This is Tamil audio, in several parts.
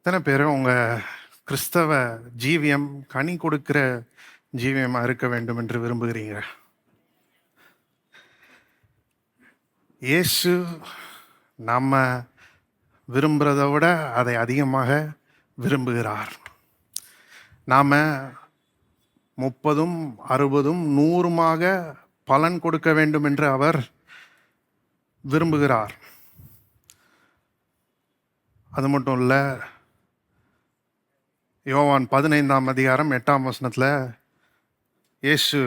எத்தனை பேர் உங்கள் கிறிஸ்தவ ஜீவியம் கனி கொடுக்கிற ஜீவியமாக இருக்க வேண்டும் என்று விரும்புகிறீங்க? இயேசு நம்ம விரும்புகிறத விட அதை அதிகமாக விரும்புகிறார். நாம் 30, 60, 100 பலன் கொடுக்க வேண்டும் என்று அவர் விரும்புகிறார். அது மட்டும் இல்லை, யோவான் 15:8 இயேசு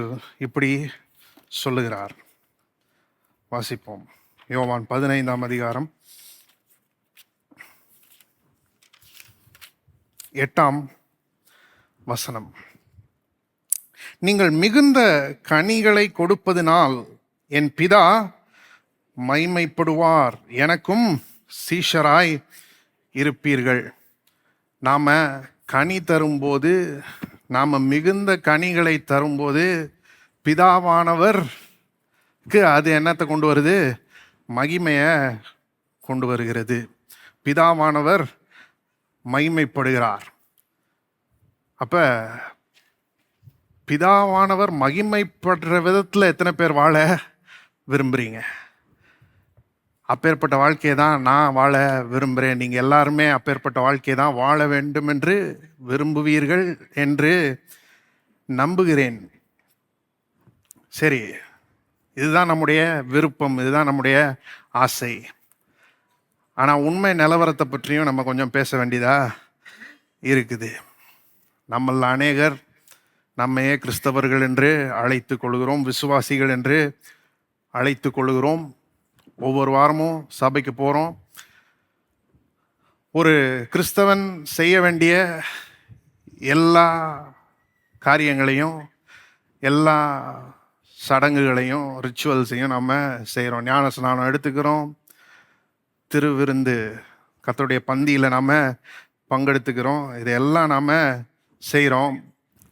இப்படி சொல்லுகிறார். வாசிப்போம். யோவான் 15:8. நீங்கள் மிகுந்த கனிகளை கொடுப்பதினால் என் பிதா மைமைப்படுவார், எனக்கும் சீஷராய் இருப்பீர்கள். நாம் கனி தரும்போது, நாம் மிகுந்த கனிகளை தரும்போது பிதாவானவருக்கு அது என்னத்தை கொண்டு வருது? மகிமையை கொண்டு வருகிறது. பிதாவானவர் மகிமைப்படுகிறார். அப்போ பிதாவானவர் மகிமைப்படுற விதத்தில் எத்தனை பேர் வாழ விரும்புகிறீங்க? அப்பேற்பட்ட வாழ்க்கையை தான் நான் வாழ விரும்புகிறேன். நீங்கள் எல்லாருமே அப்பேற்பட்ட வாழ்க்கையை தான் வாழ வேண்டும் என்று விரும்புவீர்கள் என்று நம்புகிறேன். சரி, இதுதான் நம்முடைய விருப்பம், இதுதான் நம்முடைய ஆசை. ஆனால் உண்மை நிலவரத்தை பற்றியும் நம்ம கொஞ்சம் பேச வேண்டியதா இருக்குது. நம்மள அநேகர் நம்மையே கிறிஸ்தவர்கள் என்று அழைத்து கொள்கிறோம், விசுவாசிகள் என்று அழைத்து கொள்கிறோம். ஒவ்வொரு வாரமும் சபைக்கு போகிறோம். ஒரு கிறிஸ்தவன் செய்ய வேண்டிய எல்லா காரியங்களையும், எல்லா சடங்குகளையும், ரிச்சுவல்ஸையும் நம்ம செய்கிறோம். ஞான ஸ்நானம் எடுத்துக்கிறோம், திருவிருந்து கர்த்தருடைய பந்தியில் நாம் பங்கெடுத்துக்கிறோம். இதையெல்லாம் நாம் செய்கிறோம்.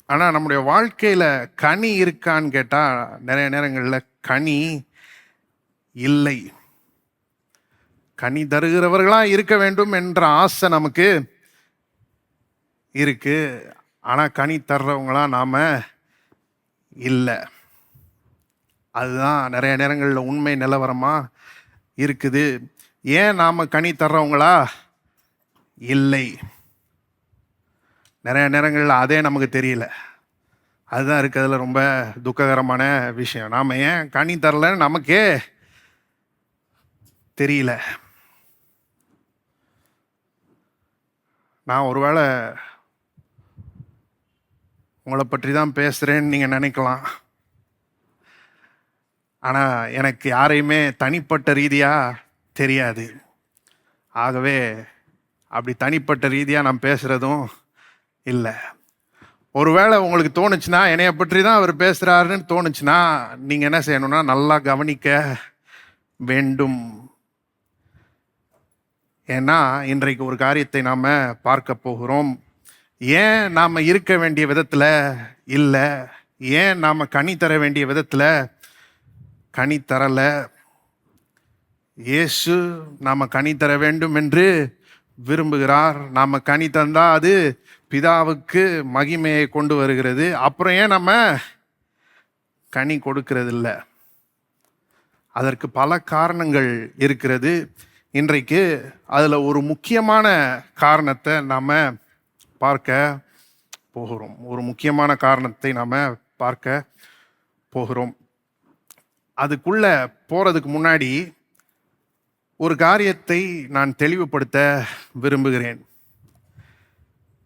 ஆனால் நம்முடைய வாழ்க்கையில் கனி இருக்கான்னு கேட்டால் நிறைய நேரங்களில் கனி இல்லை. கனி தருகிறவர்களாக இருக்க வேண்டும் என்ற ஆசை நமக்கு இருக்கு. ஆனால் கனி தர்றவங்களா நாம் இல்லை. அதுதான் நிறைய நேரங்களில் உண்மை நிலவரமாக இருக்குது. ஏன் நாம் கனி தர்றவங்களா இல்லை? நிறைய நேரங்களில் அதே நமக்கு தெரியல. அதுதான் இருக்கிறதுல ரொம்ப துக்ககரமான விஷயம். நாம் ஏன் கனி தரலன்னு நமக்கே தெரியல. நான் ஒருவேளை உங்களை பற்றி தான் பேசுகிறேன்னு நீங்கள் நினைக்கலாம். ஆனால் எனக்கு யாரையுமே தனிப்பட்ட ரீதியாக தெரியாது. ஆகவே அப்படி தனிப்பட்ட ரீதியாக நான் பேசுகிறதும் இல்லை. ஒருவேளை உங்களுக்கு தோணுச்சுன்னா, என்னைய பற்றி தான் அவர் பேசுகிறாருன்னு தோணுச்சுன்னா, நீங்கள் என்ன செய்யணும்னா நல்லா கவனிக்க வேண்டும். ஏன்னா இன்றைக்கு ஒரு காரியத்தை நாம் பார்க்க போகிறோம். ஏன் நாம் இருக்க வேண்டிய விதத்தில் இல்லை, ஏன் நாம் கனி தர வேண்டிய விதத்தில் கனி தரலை. இயேசு நாம் கனி தர வேண்டும் என்று விரும்புகிறார். நாம் கனி தந்தால் அது பிதாவுக்கு மகிமையை கொண்டு வருகிறது. அப்புறம் ஏன் நம்ம கனி கொடுக்கிறது இல்லை? அதற்கு பல காரணங்கள் இருக்கிறது. இன்றைக்கு அதில் ஒரு முக்கியமான காரணத்தை நாம் பார்க்க போகிறோம். ஒரு முக்கியமான காரணத்தை நாம் பார்க்க போகிறோம். அதுக்குள்ளே போகிறதுக்கு முன்னாடி ஒரு காரியத்தை நான் தெளிவுபடுத்த விரும்புகிறேன்.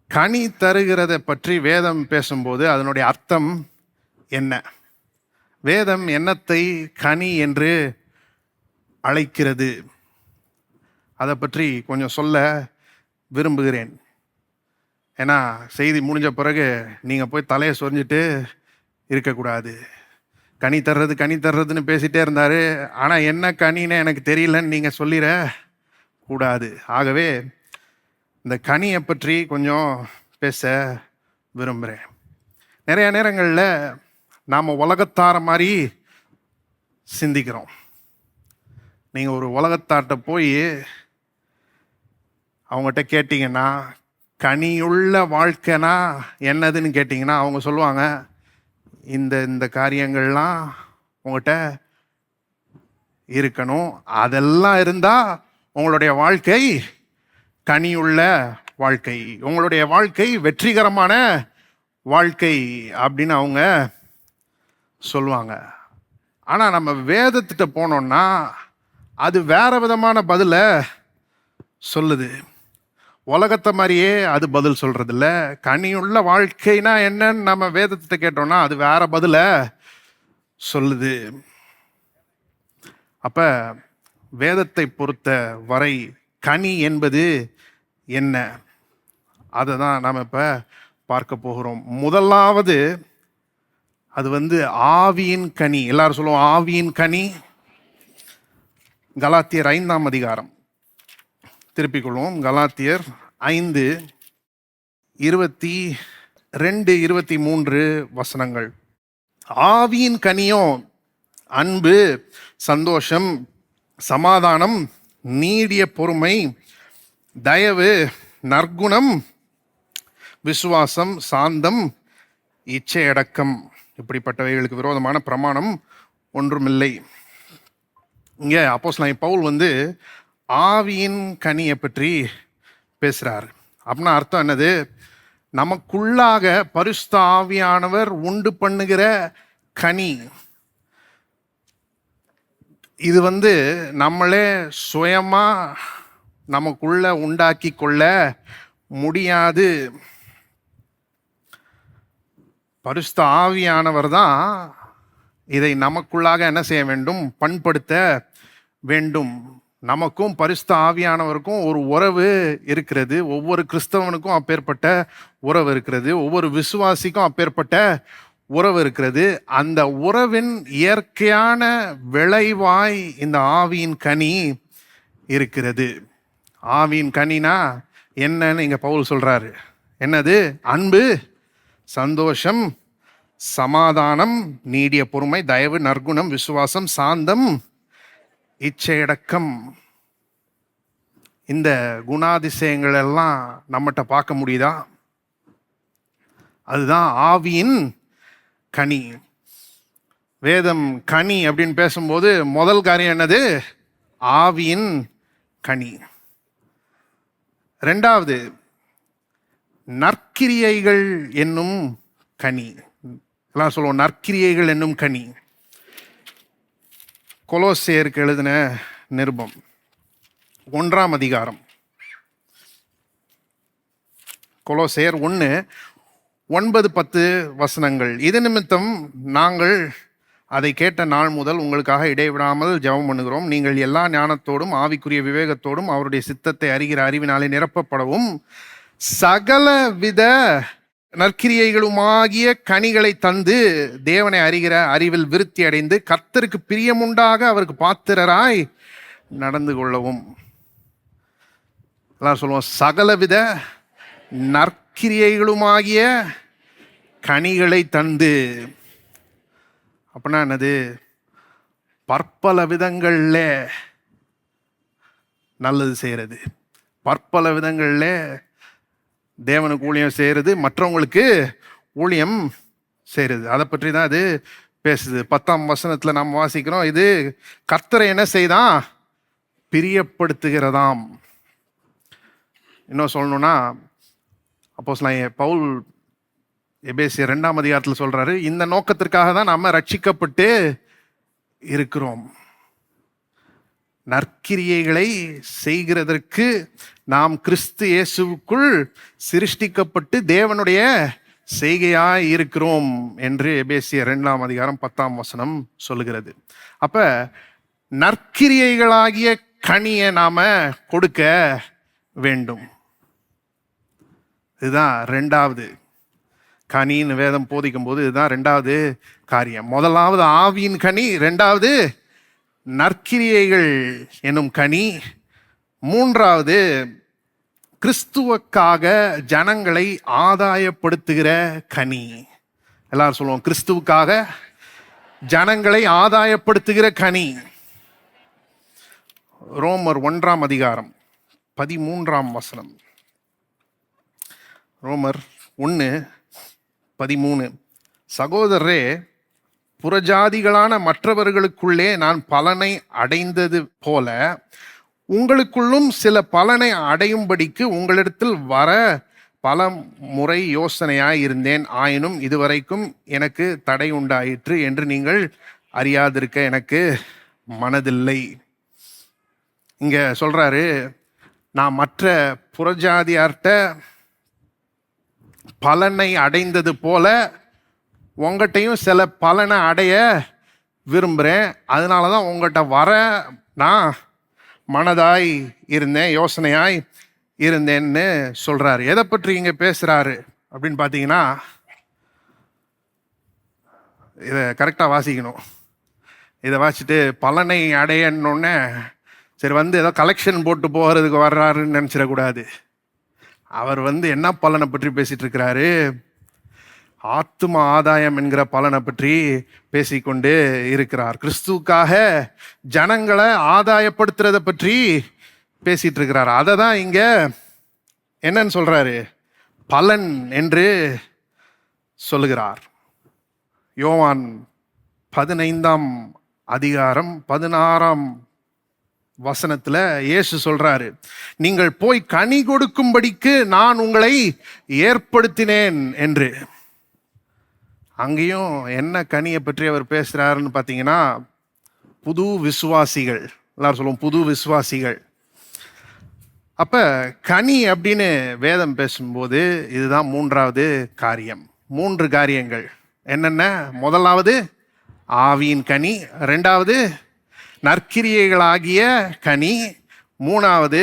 கனி தருகிறதை பற்றி வேதம் பேசும்போது அதனுடைய அர்த்தம் என்ன? வேதம் என்னத்தை கனி என்று அழைக்கிறது? அதை பற்றி கொஞ்சம் சொல்ல விரும்புகிறேன். ஏன்னா செய்தி முடிஞ்ச பிறகு நீங்கள் போய் தலையை சொரிஞ்சிட்டு இருக்கக்கூடாது. கனி தர்றதுன்னு பேசிகிட்டே இருந்தார், ஆனால் என்ன கனின்னு எனக்கு தெரியலன்னு நீங்கள் சொல்லிட கூடாது. ஆகவே இந்த கனியை பற்றி கொஞ்சம் பேச விரும்புகிறேன். நிறைய நேரங்களில் நாம் உலகத்தார மாதிரி சிந்திக்கிறோம். நீங்கள் ஒரு உலகத்தாட்ட போய் அவங்ககிட்ட கேட்டிங்கன்னா, கனியுள்ள வாழ்க்கைனா என்னதுன்னு கேட்டிங்கன்னா அவங்க சொல்லுவாங்க, இந்த இந்த காரியங்கள்லாம் உங்கள்கிட்ட இருக்கணும், அதெல்லாம் இருந்தால் உங்களுடைய வாழ்க்கை கனியுள்ள வாழ்க்கை, உங்களுடைய வாழ்க்கை வெற்றிகரமான வாழ்க்கை அப்படின்னு அவங்க சொல்லுவாங்க. ஆனால் நம்ம வேதத்திட்ட போனோம்னா அது வேற விதமான பதில சொல்லுது. உலகத்தை மாதிரியே அது பதில் சொல்றதில்ல. கனியுள்ள வாழ்க்கைனா என்னன்னு நம்ம வேதத்தை கேட்டோம்னா அது வேற பதில சொல்லுது. அப்ப வேதத்தை பொறுத்த வரை கனி என்பது என்ன, அதை தான் நாம் இப்போ பார்க்க போகிறோம். முதலாவது அது ஆவியின் கனி. எல்லாரும் சொல்லுவோம் ஆவியின் கனி. கலாத்தியர் 5ஆம் அதிகாரம் திருப்பிக் கொள்வோம். கலாத்தியர் 5:22-23 வசனங்கள். ஆவியின் கனியோ அன்பு, சந்தோஷம், சமாதானம், நீடிய பொறுமை, தயவு, நற்குணம், விசுவாசம், சாந்தம், இச்சையடக்கம். இப்படிப்பட்டவைகளுக்கு விரோதமான பிரமாணம் ஒன்றுமில்லை. இங்கே அப்போஸ்தலன் பவுல் ஆவியின் கனியை பற்றி பேசுகிறார். அப்படின்னா அர்த்தம் என்னது? நமக்குள்ளாக பரிசுத்த ஆவியானவர் உண்டு பண்ணுகிற கனி. இது நம்மளே சுயமா நமக்குள்ள உண்டாக்கி கொள்ள முடியாது. பரிசுத்த ஆவியானவர் தான் இதை நமக்குள்ளாக என்ன செய்ய வேண்டும்? பண்படுத்த வேண்டும். நமக்கும் பரிசுத்த ஆவியானவருக்கும் ஒரு உறவு இருக்கிறது. ஒவ்வொரு கிறிஸ்தவனுக்கும் அப்பேற்பட்ட உறவு இருக்கிறது. ஒவ்வொரு விசுவாசிக்கும் அப்பேற்பட்ட உறவு இருக்கிறது. அந்த உறவின் இயற்கையான விளைவாய் இந்த ஆவியின் கனி இருக்கிறது. ஆவியின் கனினா என்னன்னு இங்க பவுல் சொல்றாரு. என்னது? அன்பு, சந்தோஷம், சமாதானம், நீடிய பொறுமை, தயவு, நற்குணம், விசுவாசம், சாந்தம், இச்சையடக்கம். இந்த குணாதிசயங்கள் எல்லாம் நம்மகிட்ட பார்க்க முடியுதா? அதுதான் ஆவியின் கனி. வேதம் கனி அப்படின்னு பேசும்போது முதல் காரியம் என்னது? ஆவியின் கனி. ரெண்டாவது நற்கிரியைகள் என்னும் கனி. எல்லாம் சொல்லுவோம் நற்கிரியைகள் என்னும் கனி. கொலோசேயருக்கு எழுதின நிருபம் 1ஆம் அதிகாரம். கொலோசேயர் 1:9-10 வசனங்கள். இது நிமித்தம் நாங்கள் அதை கேட்ட நாள் முதல் உங்களுக்காக இடைவிடாமல் ஜெபம் பண்ணுகிறோம். நீங்கள் எல்லா ஞானத்தோடும் ஆவிக்குரிய விவேகத்தோடும் அவருடைய சித்தத்தை அறிகிற அறிவினாலே நிரப்பப்படவும் சகல வித நற்கிரியைகளுமாகிய கனிகளை தந்து தேவனை அறிகிற அறிவில் விருத்தி அடைந்து கர்த்தருக்கு பிரியமுண்டாக அவருக்கு பாத்திரராய் நடந்து கொள்ளவும். எல்லாம் சொல்லுவோம் சகலவித நற்கிரியைகளுமாகிய கனிகளை தந்து. அப்படின்னா என்னது? பற்பல விதங்கள்ல நல்லது செய்யறது, பற்பல விதங்கள்ல தேவனுக்கு ஊழியம் செய்கிறது, மற்றவங்களுக்கு ஊழியம் செய்கிறது. அதை பற்றி தான் அது பேசுது. 10ஆம் வசனத்தில் நாம் வாசிக்கிறோம், இது கர்த்தரை என்ன செய்தான்? பிரியப்படுத்துகிறதாம். இன்னும் சொல்லணும்னா அப்போஸ்தலன் பவுல் எபேசியர் 2ஆம் அதிகாரத்தில் சொல்றாரு, இந்த நோக்கத்திற்காக தான் நம்ம ரட்சிக்கப்பட்டு இருக்கிறோம். நற்கிரியைகளை செய்கிறதற்கு நாம் கிறிஸ்து இயேசுவுக்குள் சிருஷ்டிக்கப்பட்டு தேவனுடைய செய்கையாய் இருக்கிறோம் என்று எபேசியர் 2ஆம் அதிகாரம் 10ஆம் வசனம் சொல்லுகிறது. அப்ப நற்கிரியைகளாகிய கனியை நாம கொடுக்க வேண்டும். இதுதான் ரெண்டாவது கனின்னு வேதம் போதிக்கும் போது இதுதான் ரெண்டாவது காரியம். முதலாவது ஆவியின் கனி, ரெண்டாவது நற்கிரியைகள் எனும் கனி, மூன்றாவது கிறிஸ்துவுக்காக ஜனங்களை ஆதாயப்படுத்துகிற கனி. எல்லாரும் சொல்லுவோம் கிறிஸ்துவுக்காக ஜனங்களை ஆதாயப்படுத்துகிற கனி. ரோமர் 1ஆம் அதிகாரம் 13ஆம் வசனம். ரோமர் 1:13. சகோதரரே, புறஜாதிகளான மற்றவர்களுக்குள்ளே நான் பலனை அடைந்தது போல உங்களுக்குள்ளும் சில பலனை அடையும்படிக்கு உங்களிடத்தில் வர பல முறை யோசனையாய் இருந்தேன். ஆயினும் இதுவரைக்கும் எனக்கு தடை உண்டாயிற்று என்று நீங்கள் அறியாதிருக்க எனக்கு மனதில்லை. இங்க சொல்றாரு, நான் மற்ற புறஜாதியார்ட்ட பலனை அடைந்தது போல உங்கள்கிட்டையும் சில பலனை அடைய விரும்புகிறேன். அதனால தான் உங்கள்கிட்ட வர நான் மனதாய் இருந்தேன், யோசனையாய் இருந்தேன்னு சொல்றாரு. எதை பற்றி இங்க பேசுறாரு அப்படின்னு பார்த்தீங்கன்னா, இதை கரெக்டாக வாசிக்கணும். இதை வாசிச்சுட்டு பலனை அடையணுன்னே சரி ஏதோ கலெக்ஷன் போட்டு போகிறதுக்கு வர்றாருன்னு நினச்சிடக்கூடாது. அவர் என்ன பலனை பற்றி பேசிட்டு இருக்கிறாரு? ஆத்தும ஆதாயம் என்கிற பலனை பற்றி பேசிக்கொண்டு இருக்கிறார். கிறிஸ்துவுக்காக ஜனங்களை ஆதாயப்படுத்துறத பற்றி பேசிட்டு இருக்கிறார். அதை தான் இங்க என்னன்னு சொல்றாரு? பலன் என்று சொல்லுகிறார். யோவான் 15:16 வசனத்துல இயேசு சொல்றாரு, நீங்கள் போய் கனி கொடுக்கும்படிக்கு நான் உங்களை ஏற்படுத்தினேன் என்று. அங்கேயும் என்ன கனியை பற்றி அவர் பேசுறாருன்னு பார்த்தீங்கன்னா, புது விசுவாசிகள். எல்லாரும் சொல்லுவோம் புது விசுவாசிகள். அப்ப கனி அப்படின்னு வேதம் பேசும்போது இதுதான் 3வது காரியம். 3 காரியங்கள் என்னென்ன? முதலாவது ஆவியின் கனி, 2வது நற்கிரியைகளாகிய கனி, 3வது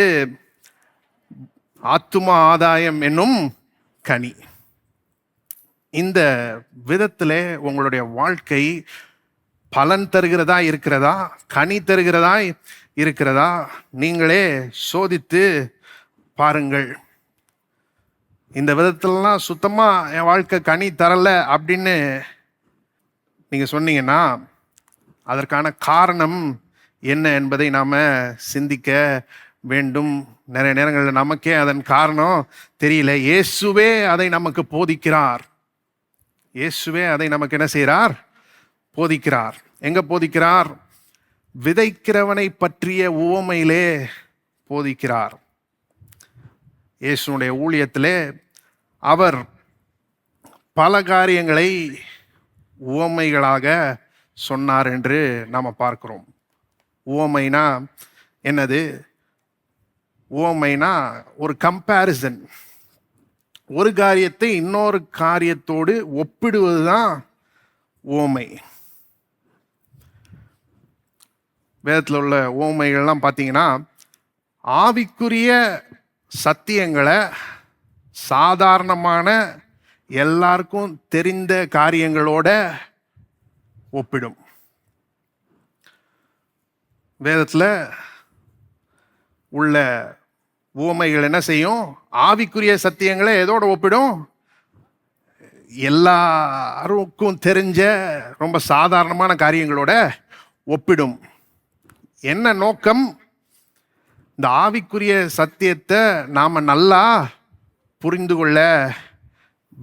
ஆத்தும ஆதாயம் என்னும் கனி. இந்த விதத்திலே உங்களுடைய வாழ்க்கை பலன் தருகிறதா இருக்கிறதா, கனி தருகிறதா இருக்கிறதா, நீங்களே சோதித்து பாருங்கள். இந்த விதத்திலலாம் சுத்தமா என் வாழ்க்கை கனி தரல அப்படின்னு நீங்க சொன்னீங்கன்னா அதற்கான காரணம் என்ன என்பதை நாம சிந்திக்க வேண்டும். நிறைய நேரங்களில் நமக்கே அதன் காரணம் தெரியல. இயேசுவே அதை நமக்கு போதிக்கிறார். இயேசுவே அதை நமக்கு என்ன செய்கிறார்? போதிக்கிறார். எங்க போதிக்கிறார்? விதைக்கிறவனை பற்றிய உவமையிலே போதிக்கிறார். இயேசுனுடைய ஊழியத்திலே அவர் பல காரியங்களை உவமைகளாக சொன்னார் என்று நாம் பார்க்கிறோம். உவமைனா என்னது? உவமைனா ஒரு கம்பேரிசன். ஒரு காரியத்தை இன்னொரு காரியத்தோடு ஒப்பிடுவது தான் உவமை. வேதத்தில் உள்ள உவமைகள்லாம் பார்த்தீங்கன்னா, ஆவிக்குரிய சத்தியங்களை சாதாரணமான எல்லாருக்கும் தெரிந்த காரியங்களோட ஒப்பிடும். வேதத்தில் உள்ள உவமைகள் என்ன செய்யும்? ஆவிக்குரிய சத்தியங்களை எதோட ஒப்பிடும்? எல்லாருக்கும் தெரிஞ்ச ரொம்ப சாதாரணமான காரியங்களோட ஒப்பிடும். என்ன நோக்கம்? இந்த ஆவிக்குரிய சத்தியத்தை நாம நல்லா புரிந்து கொள்ள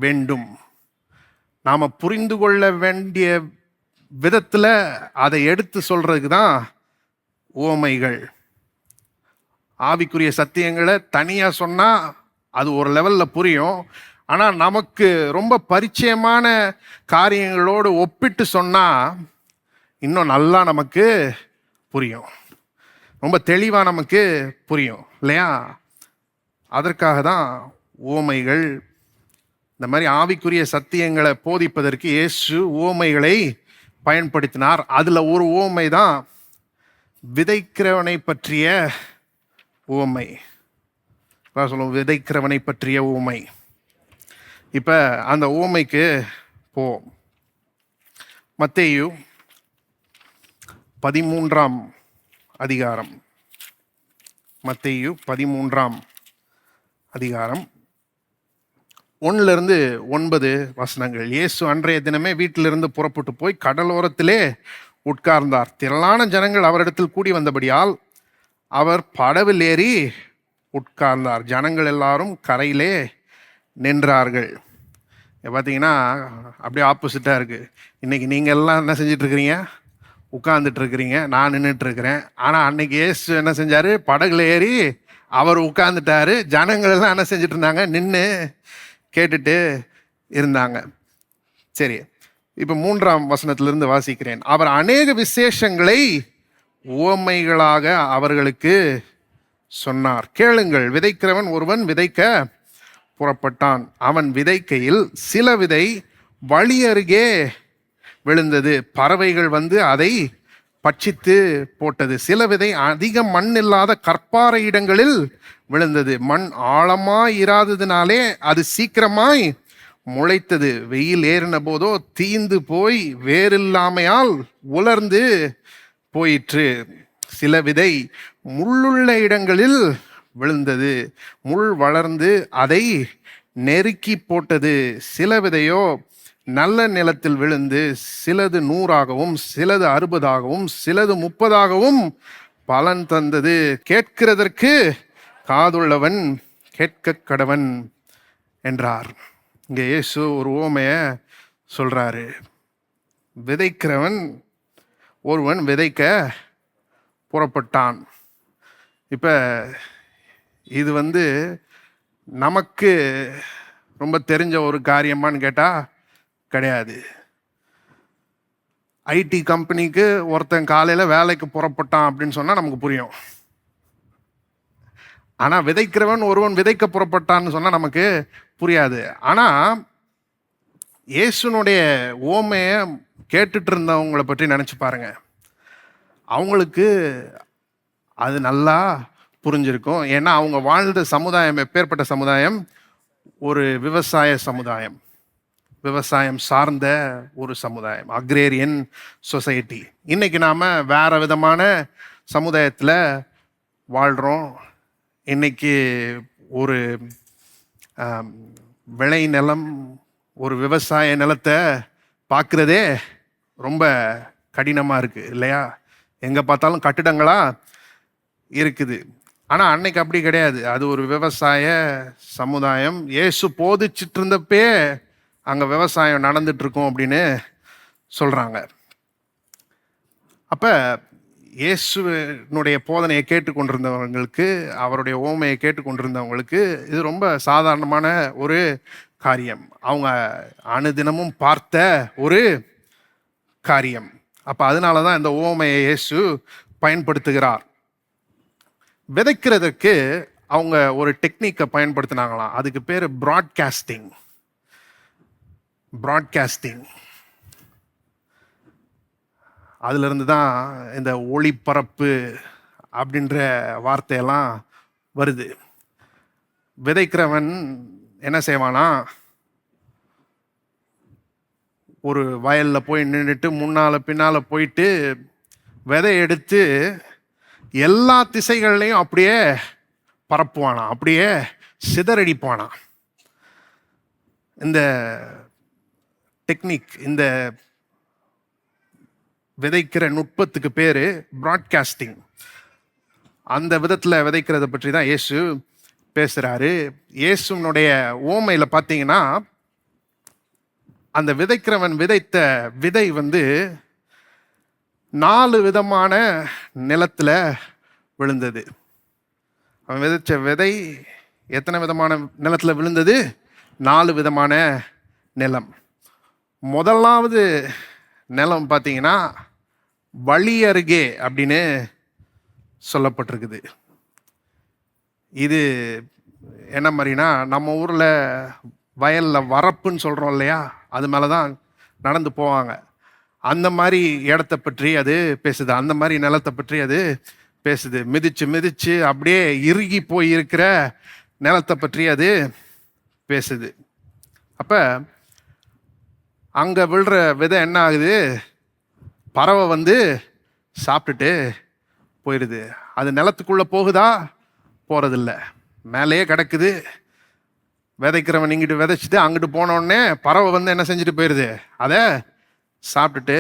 வேண்டும். நாம புரிந்து கொள்ள வேண்டிய விதத்தில் அதை எடுத்து சொல்றதுக்கு தான் உவமைகள். ஆவிக்குரிய சத்தியங்களை தனியா சொன்னா அது ஒரு லெவல்ல புரியும். ஆனா நமக்கு ரொம்ப பரிச்சயமான காரியங்களோடு ஒப்பிட்டு சொன்னா இன்னும் நல்லா நமக்கு புரியும், ரொம்ப தெளிவா நமக்கு புரியும் இல்லையா? அதற்காக தான் உவமைகள். இந்த மாதிரி ஆவிக்குரிய சத்தியங்களை போதிப்பதற்கு இயேசு உவமைகளை பயன்படுத்தினார். அதுல ஒரு உவமை தான் விதைக்கிறவனை பற்றிய உவமை. சொல்லுவோம் விதைக்கிறவனை பற்றிய உவமை. இப்ப அந்த உவமைக்கு போவோம். மத்தேயு 13ஆம் அதிகாரம். மத்தேயு 13ஆம் அதிகாரம் 1-9 வசனங்கள். இயேசு அன்றைய தினமே வீட்டிலிருந்து புறப்பட்டு போய் கடலோரத்திலே உட்கார்ந்தார். திரளான ஜனங்கள் அவரிடத்தில் கூடி வந்தபடியால் அவர் படவில் ஏறி உட்கார்ந்தார். ஜனங்கள் எல்லாரும் கரையிலே நின்றார்கள். பார்த்தீங்கன்னா அப்படியே ஆப்போசிட்டாக இருக்குது. இன்றைக்கி நீங்கள் எல்லாம் என்ன செஞ்சிட்ருக்கிறீங்க? உட்கார்ந்துட்டு இருக்கிறீங்க, நான் நின்றுட்டு இருக்கிறேன். ஆனால் அன்னைக்கு இயேசு என்ன செஞ்சார்? படகுல ஏறி அவர் உட்கார்ந்துட்டாரு. ஜனங்கள் எல்லாம் என்ன செஞ்சுட்டு இருந்தாங்க? நின்று கேட்டுட்டு இருந்தாங்க. சரி, இப்போ 3ஆம் வசனத்திலிருந்து வாசிக்கிறேன். அவர் அநேக விசேஷங்களை உவமைகளாக அவர்களுக்கு சொன்னார். கேளுங்கள், விதைக்கிறவன் ஒருவன் விதைக்க புறப்பட்டான். அவன் விதைக்கையில் சில விதை வழி அருகே விழுந்தது. பறவைகள் வந்து அதை பட்சித்து போட்டது. சில விதை அதிக மண் இல்லாத கற்பாறை இடங்களில் விழுந்தது. மண் ஆழமாய் இராததினாலே அது சீக்கிரமாய் முளைத்தது. வெயில் ஏறின போதோ தீந்து போய் வேறில்லாமையால் உலர்ந்து போயிற்று. சில விதை முள்ளுள்ள இடங்களில் விழுந்தது. முள் வளர்ந்து அதை நெருக்கி போட்டது. சில விதையோ நல்ல நிலத்தில் விழுந்து சிலது 100ஆகவும் சிலது 60ஆகவும் சிலது 30ஆகவும் பலன் தந்தது. கேட்கிறதற்கு காதுள்ளவன் கேட்க கடவன் என்றார். இங்கே இயேசு ஒரு உவமைய சொல்றாரு. விதைக்கிறவன் ஒருவன் விதைக்க புறப்பட்டான். இப்போ இது வந்து நமக்கு ரொம்ப தெரிஞ்ச ஒரு காரியமான்னு கேட்டால் கிடையாது. ஐடி கம்பெனிக்கு ஒருத்தன் காலையில் வேலைக்கு புறப்பட்டான் அப்படின்னு சொன்னால் நமக்கு புரியும். ஆனால் விதைக்கிறவன் ஒருவன் விதைக்க புறப்பட்டான்னு சொன்னால் நமக்கு புரியாது. ஆனால் இயேசுனுடைய ஓமையை கேட்டுட்டு இருந்தவங்களை பற்றி நினச்சி பாருங்க. அவங்களுக்கு அது நல்லா புரிஞ்சிருக்கும். ஏன்னா அவங்க வாழ்ந்த சமுதாயம் எப்பேற்பட்ட சமுதாயம்? ஒரு விவசாய சமுதாயம், விவசாயம் சார்ந்த ஒரு சமுதாயம், அக்ரேரியன் சொசைட்டி. இன்னைக்கு நாம் வேற விதமான சமுதாயத்தில் வாழ்கிறோம். இன்னைக்கு ஒரு விளை நிலம், ஒரு விவசாய நிலத்தை பார்க்குறதே ரொம்ப கடினமாக இருக்குது இல்லையா? எங்கே பார்த்தாலும் கட்டிடங்களாக இருக்குது. ஆனால் அன்னைக்கு அப்படி கிடையாது. அது ஒரு விவசாய சமுதாயம். இயேசு போதிச்சிட்டு இருந்தப்பே அங்கே விவசாயம் நடந்துட்டு இருக்கும் அப்படின்னு சொல்கிறாங்க. அப்போ இயேசுனுடைய போதனையை கேட்டுக்கொண்டிருந்தவங்களுக்கு, அவருடைய ஓமையை கேட்டுக்கொண்டிருந்தவங்களுக்கு இது ரொம்ப சாதாரணமான ஒரு காரியம். அவங்க அனுதினமும் பார்த்த ஒரு காரியம். அப்போ அதனால தான் இந்த ஓமையை இயேசு பயன்படுத்துகிறார். விதைக்கிறதுக்கு அவங்க ஒரு டெக்னிக்கை பயன்படுத்தினாங்களாம். அதுக்கு பேர் ப்ராட்காஸ்டிங். அதிலிருந்து தான் இந்த ஒளிபரப்பு அப்படின்ற வார்த்தையெல்லாம் வருது. விதைக்கிறவன் என்ன செய்வானா, ஒரு வயலில் போய் நின்றுட்டு முன்னால் பின்னால் போயிட்டு விதை எடுத்து எல்லா திசைகள்லையும் அப்படியே பரப்புவானா, அப்படியே சிதறடிப்பானா. இந்த டெக்னிக், இந்த விதைக்கிற நுட்பத்துக்கு பேர் ப்ராட்காஸ்டிங். அந்த விதத்தில் விதைக்கிறத பற்றி தான் இயேசு பேசுகிறாரு. இயேசுனுடைய ஓமையில் பார்த்தீங்கன்னா, அந்த விதைக்கிறவன் விதைத்த விதை வந்து 4 விதமான நிலத்தில் விழுந்தது. அவன் விதைச்ச விதை எத்தனை விதமான நிலத்தில் விழுந்தது? 4 விதமான நிலம். முதலாவது நிலம் பார்த்தீங்கன்னா வழி அருகே அப்படின்னு சொல்லப்பட்டிருக்குது. இது என்ன மாதிரினா, நம்ம ஊரில் வயலில் வரப்புன்னு சொல்கிறோம் இல்லையா, அது மேலே தான் நடந்து போவாங்க. அந்த மாதிரி இடத்த பற்றி அது பேசுது. அந்த மாதிரி நிலத்தை பற்றி அது பேசுது. மிதிச்சு மிதிச்சு அப்படியே இறுகி போய் இருக்கிற நிலத்தை பற்றி அது பேசுது. அப்போ அங்கே விழுற விதை என்ன ஆகுது? பறவை வந்து சாப்பிட்டுட்டு போயிடுது. அது நிலத்துக்குள்ளே போகுதா? போகிறதில்ல, மேலேயே கிடக்குது. விதைக்கிறவன் இங்கிட்டு விதைச்சிட்டு அங்கிட்டு போனோடனே பறவை வந்து என்ன செஞ்சுட்டு போயிடுது? அதை சாப்பிட்டுட்டு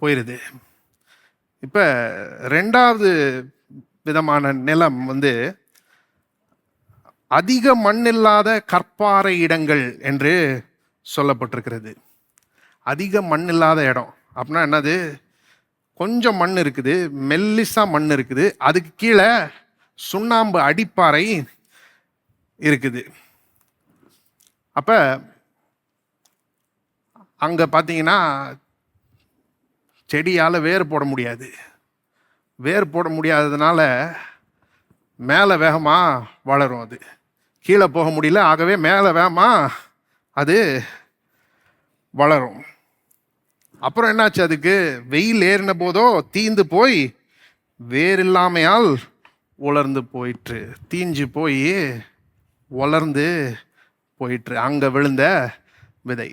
போயிடுது. இப்போ 2வது விதமான நிலம் வந்து அதிக மண் இல்லாத கற்பாறை இடங்கள் என்று சொல்லப்பட்டிருக்கிறது. அதிக மண் இல்லாத இடம் அப்படின்னா என்னது? கொஞ்சம் மண் இருக்குது, மெல்லிசா மண் இருக்குது, அதுக்கு கீழே சுண்ணாம்பு அடிப்பாறை இருக்குது. அப்ப அங்க பார்த்தீங்கன்னா செடியால் வேர் போட முடியாது. வேர் போட முடியாததுனால மேலே வேகமாக வளரும், அது கீழே போக முடியல, ஆகவே மேலே வேகமாக அது வளரும். அப்புறம் என்னாச்சு? அதுக்கு வெயில் ஏறின போதோ தீந்து போய் வேர் இல்லாமையால் உலர்ந்து போயிற்று, தீஞ்சு போய் வளர்ந்து போயிற்று, அங்கே விழுந்த விதை.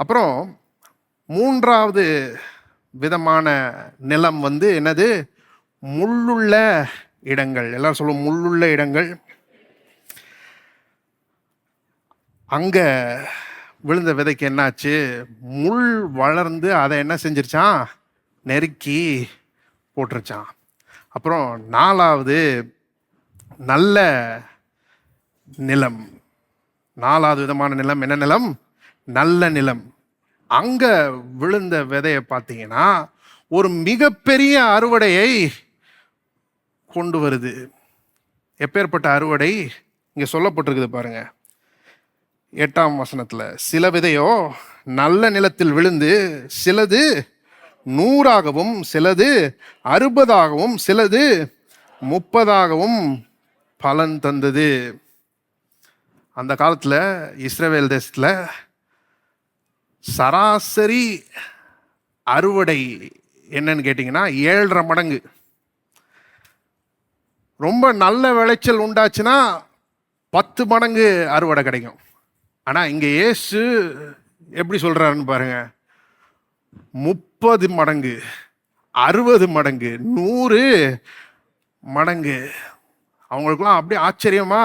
அப்புறம் மூன்றாவது விதமான நிலம் வந்து என்னது? முள்ளுள்ள இடங்கள். எல்லாரும் சொல்லுவோம் முள்ளுள்ள இடங்கள். அங்க விழுந்த விதைக்கு என்னாச்சு? முள் வளர்ந்து அதை என்ன செஞ்சிருச்சான்? நெருக்கி போட்டுருச்சான். அப்புறம் நாலாவது நல்ல நிலம். நாலாவது விதமான நிலம் என்ன நிலம்? நல்ல நிலம். அங்க விழுந்த விதையை பார்த்தீங்கன்னா ஒரு மிகப்பெரிய அறுவடையை கொண்டு வருது. எப்பேற்பட்ட அறுவடை இங்க சொல்லப்பட்டிருக்குது பாருங்க, 8ஆம் வசனத்துல. சில விதையோ நல்ல நிலத்தில் விழுந்து சிலது 100ஆகவும் சிலது 60ஆகவும் சிலது 30ஆகவும் பலன் தந்தது. அந்த காலத்துல இஸ்ரவேல் தேசத்துல சராசரி அறுவடை என்னன்னு கேட்டீங்கன்னா 7.5 மடங்கு. ரொம்ப நல்ல விளைச்சல் உண்டாச்சுன்னா 10 மடங்கு அறுவடை கிடைக்கும். ஆனா இங்க இயேசு எப்படி சொல்றாருன்னு பாருங்க, 30 மடங்கு, 60 மடங்கு, 100 மடங்கு. அவங்களுக்குலாம் அப்படியே ஆச்சரியமா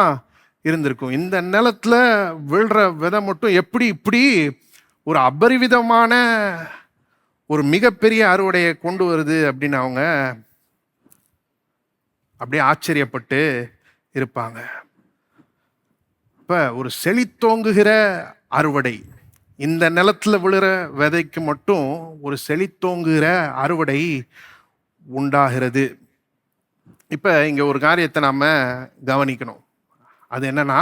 இருந்திருக்கும். இந்த நிலத்துல விழுற விதை மட்டும் எப்படி இப்படி ஒரு அபரிவிதமான ஒரு மிகப்பெரிய அறுவடையை கொண்டு வருது அப்படின்னு அவங்க அப்படியே ஆச்சரியப்பட்டு இருப்பாங்க. இப்ப ஒரு செழித்தோங்குகிற அறுவடை, இந்த நிலத்துல விழுற விதைக்கு மட்டும் ஒரு செழித்தோங்குகிற அறுவடை உண்டாகிறது. இப்ப இங்க ஒரு காரியத்தை நாம கவனிக்கணும். அது என்னன்னா,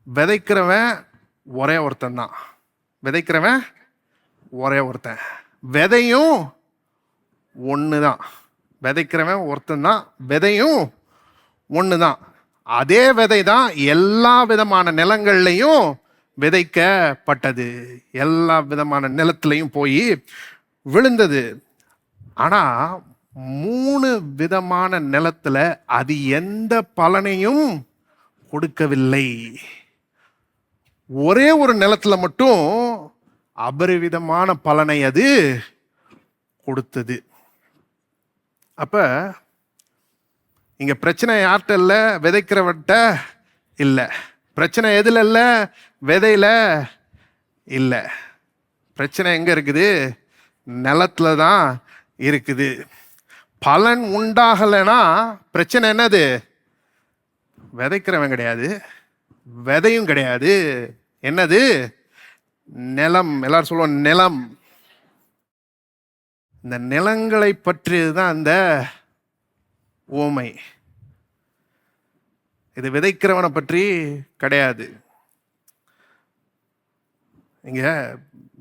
விதைக்கிறவன் ஒரே ஒருத்தன் தான். விதைக்கிறவன் ஒரே ஒருத்தன், விதையும் ஒண்ணுதான். விதைக்கிறவன் ஒருத்தன் தான், விதையும் ஒண்ணுதான். அதே விதை தான் எல்லா விதமான நிலங்கள்லையும் விதைக்கப்பட்டது, எல்லா விதமான நிலத்திலையும் போய் விழுந்தது. ஆனா 3 விதமான நிலத்துல அது எந்த பலனையும் கொடுக்கவில்லை. ஒரே ஒரு நிலத்துல மட்டும் அபரிவிதமான பலனை அது கொடுத்தது. அப்ப இங்க பிரச்சனை யார்கிட்ட இல்ல? விதைக்கிறவட்ட இல்ல. பிரச்சனை எதுல இல்ல? விதையில இல்ல. பிரச்சனை எங்க இருக்குது? நிலத்துல தான் இருக்குது. பலன் உண்டாகலைன்னா பிரச்சனை என்னது? விதைக்கிறவன் கிடையாது, விதையும் கிடையாது. என்னது? நிலம். எல்லாரும் சொல்லுவோம் நிலம். இந்த நிலங்களை பற்றியதுதான் இந்த ஓமை. இது விதைக்கிறவனை பற்றி கிடையாது. இங்க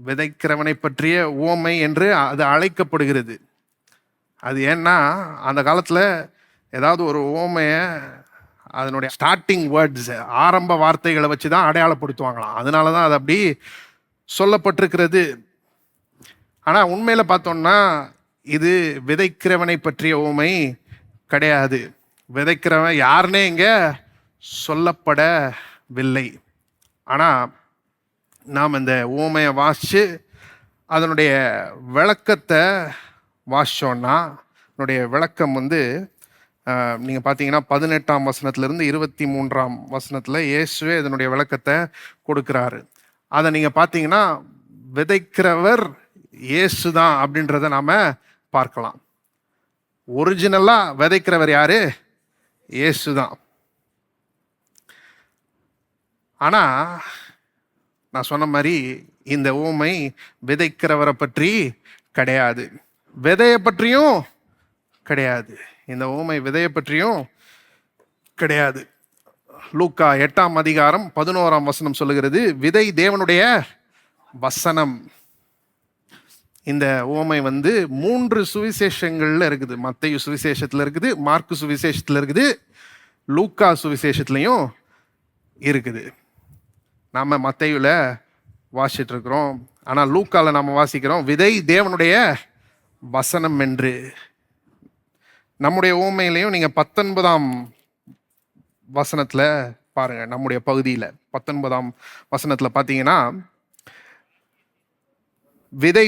விதைக்கிறவனை பற்றிய ஓமை என்று அது அழைக்கப்படுகிறது. அது ஏன்னா அந்த காலத்துல ஏதாவது ஒரு ஓமைய அதனுடைய ஸ்டார்டிங் வேர்ட்ஸ், ஆரம்ப வார்த்தைகளை வச்சுதான் அடையாளப்படுத்துவாங்களாம். அதனாலதான் அது அப்படி சொல்லப்பட்டிருக்கிறது. ஆனா உண்மையில பார்த்தோம்னா இது விதைக்கிறவனை பற்றிய ஓமை கிடையாது. விதைக்கிறவன் யாருன்னே இங்க சொல்லப்படவில்லை. ஆனா நாம் இந்த ஓமையை வாசிச்சு அதனுடைய விளக்கத்தை வாசிச்சோன்னா, அதனுடைய விளக்கம் வந்து நீங்கள் பார்த்தீங்கன்னா 18ஆம் வசனத்திலிருந்து 23ஆம் வசனத்தில் இயேசுவே இதனுடைய விளக்கத்தை கொடுக்குறாரு. அதை நீங்கள் பார்த்தீங்கன்னா விதைக்கிறவர் இயேசு தான் அப்படின்றத நாம் பார்க்கலாம். ஒரிஜினலாக விதைக்கிறவர் யாரு? இயேசு தான். ஆனால் நான் சொன்ன மாதிரி இந்த ஊமை விதைக்கிறவரை பற்றி கிடையாது, விதையை பற்றியும் கிடையாது. இந்த ஊமை விதையை பற்றியும் கிடையாது. லூக்கா 8:11 சொல்லுகிறது, விதை தேவனுடைய வசனம். இந்த உவமை 3 சுவிசேஷங்கள்ல இருக்குது. மத்தேயு சுவிசேஷத்துல இருக்குது, மார்க்கு சுவிசேஷத்துல இருக்குது, லூக்கா சுவிசேஷத்துலையும் இருக்குது. நாம மத்தேயுல வாசிட்டு இருக்கிறோம், ஆனா லூக்கால நாம வாசிக்கிறோம் விதை தேவனுடைய வசனம் என்று. நம்முடைய உவமையிலையும் நீங்க 19ஆம் வசனத்துல பாருங்க, நம்முடைய பகுதியில 19ஆம் வசனத்துல பாத்தீங்கன்னா, விதை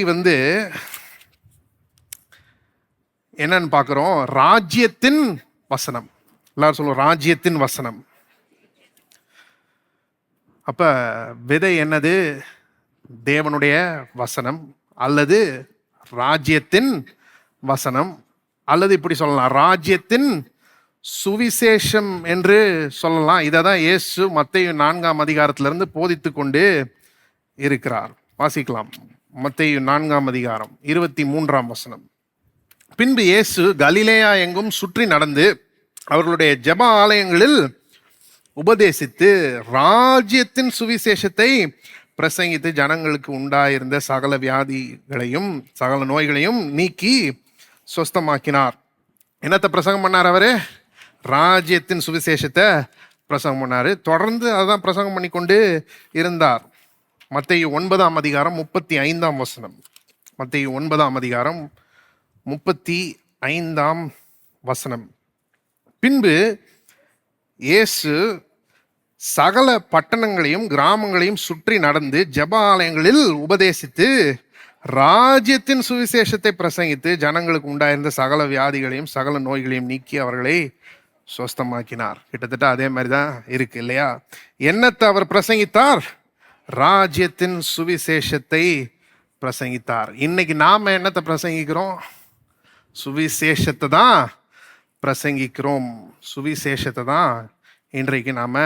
என்னன்னு பார்க்கிறோம், ராஜ்யத்தின் வசனம். எல்லாரும் சொல்லுவோம் ராஜ்யத்தின் வசனம். அப்ப விதை என்னது? தேவனுடைய வசனம் அல்லது ராஜ்யத்தின் வசனம், அல்லது இப்படி சொல்லலாம் ராஜ்யத்தின் சுவிசேஷம் என்று சொல்லலாம். இதை தான் இயேசு மத்தேயு 4ஆம் அதிகாரத்திலிருந்து போதித்து கொண்டு இருக்கிறார். வாசிக்கலாம். மத்தேயு 4ஆம் அதிகாரம் 23ஆம் வசனம். பின்பு இயேசு கலிலேயா எங்கும் சுற்றி நடந்து அவர்களுடைய ஜெப ஆலயங்களில் உபதேசித்து ராஜ்யத்தின் சுவிசேஷத்தை பிரசங்கித்து ஜனங்களுக்கு உண்டாயிருந்த சகல வியாதிகளையும் சகல நோய்களையும் நீக்கி சொஸ்தமாக்கினார். என்னத்தை பிரசங்கம் பண்ணார் அவரு? ராஜ்யத்தின் சுவிசேஷத்தை பிரசங்கம் பண்ணாரு. தொடர்ந்து அதான் பிரசங்கம் பண்ணி கொண்டு இருந்தார். மத்தேயு 9ஆம் அதிகாரம் 35ஆம் வசனம். மத்தேயு 9ஆம் அதிகாரம் 35ஆம் வசனம். பின்பு இயேசு சகல பட்டணங்களையும் கிராமங்களையும் சுற்றி நடந்து ஜெப ஆலயங்களில் உபதேசித்து ராஜ்யத்தின் சுவிசேஷத்தை பிரசங்கித்து ஜனங்களுக்கு உண்டாயிருந்த சகல வியாதிகளையும் சகல நோய்களையும் நீக்கி அவர்களை சொஸ்தமாக்கினார். கிட்டத்தட்ட அதே மாதிரி தான் இருக்கு இல்லையா? என்னத்தை அவர் பிரசங்கித்தார்? ராஜ்யத்தின் சுவிசேஷத்தை பிரசங்கித்தார். இன்னைக்கு நாம என்னத்தை பிரசங்கிக்கிறோம்? சுவிசேஷத்தை தான் பிரசங்கிக்கிறோம். சுவிசேஷத்தை தான் இன்றைக்கு நாம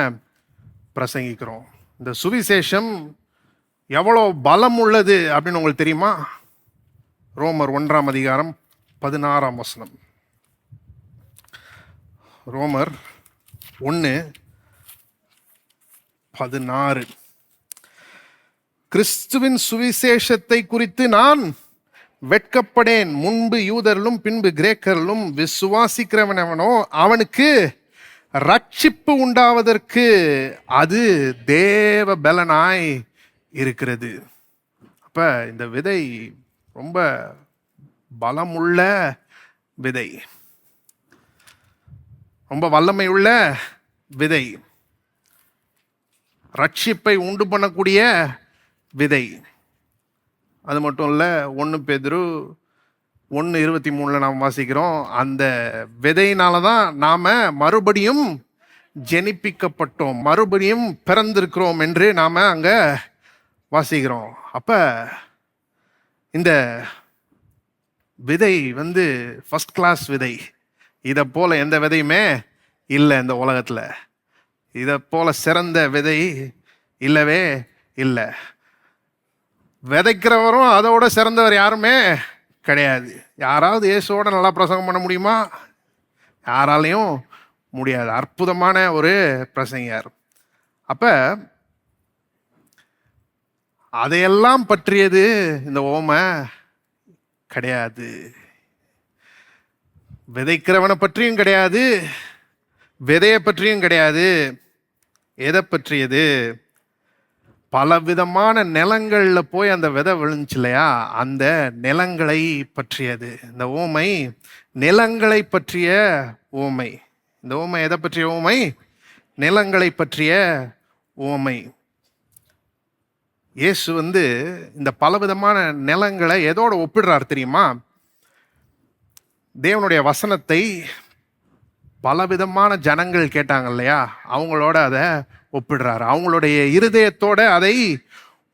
பிரசங்கிக்கிறோம். இந்த சுவிசேஷம் எவ்வளோ பலம் உள்ளது அப்படின்னு உங்களுக்கு தெரியுமா? ரோமர் 1ஆம் அதிகாரம் 16ஆம் வசனம். ரோமர் 1:16. கிறிஸ்துவின் சுவிசேஷத்தை குறித்து நான் வெட்கப்படேன். முன்பு யூதரிலும் பின்பு கிரேக்கரிலும் விசுவாசிக்கிறவனவனோ அவனுக்கு ரட்சிப்பு உண்டாவதற்கு அது தேவ பலனாய் இருக்கிறது. அப்ப இந்த விதை ரொம்ப பலமுள்ள விதை, ரொம்ப வல்லமை உள்ள விதை, ரட்சிப்பை உண்டு பண்ணக்கூடிய விதை. அது மட்டும் இல்லை, 1 பேதுரு 1:23 நாம் வாசிக்கிறோம், அந்த விதையினால தான் நாம மறுபடியும் ஜெனிப்பிக்கப்பட்டோம், மறுபடியும் பிறந்திருக்கிறோம் என்று நாம அங்க வாசிக்கிறோம். அப்ப இந்த விதை ஃபர்ஸ்ட் கிளாஸ் விதை. இதை போல எந்த விதையுமே இல்லை இந்த உலகத்துல. இதை போல சிறந்த விதை இல்லவே இல்லை. விதைக்கிறவரும் அதோட சிறந்தவர் யாருமே கிடையாது. யாராவது இயேசுவோட நல்லா பிரசங்கம் பண்ண முடியுமா? யாராலையும் முடியாது. அற்புதமான ஒரு பிரசங்கியார். அப்ப அதையெல்லாம் பற்றியது இந்த ஓமை கிடையாது. விதைக்கிறவனை பற்றியும் கிடையாது, விதையை பற்றியும் கிடையாது. எதை பற்றியது? பலவிதமான நிலங்கள்ல போய் அந்த விதை விழுந்துச்சு இல்லையா, அந்த நிலங்களை பற்றியது. இந்த ஓமை நிலங்களை பற்றிய ஓமை. இந்த ஓமை எதை பற்றிய ஓமை? நிலங்களை பற்றிய ஓமை. இயேசு இந்த பலவிதமான நிலங்களை எதோட ஒப்பிடுறார் தெரியுமா? தேவனுடைய வசனத்தை பலவிதமான ஜனங்கள் கேட்டாங்க இல்லையா, அவங்களோட அதை ஒப்பிடுறார். அவங்களுடைய இருதயத்தோட அதை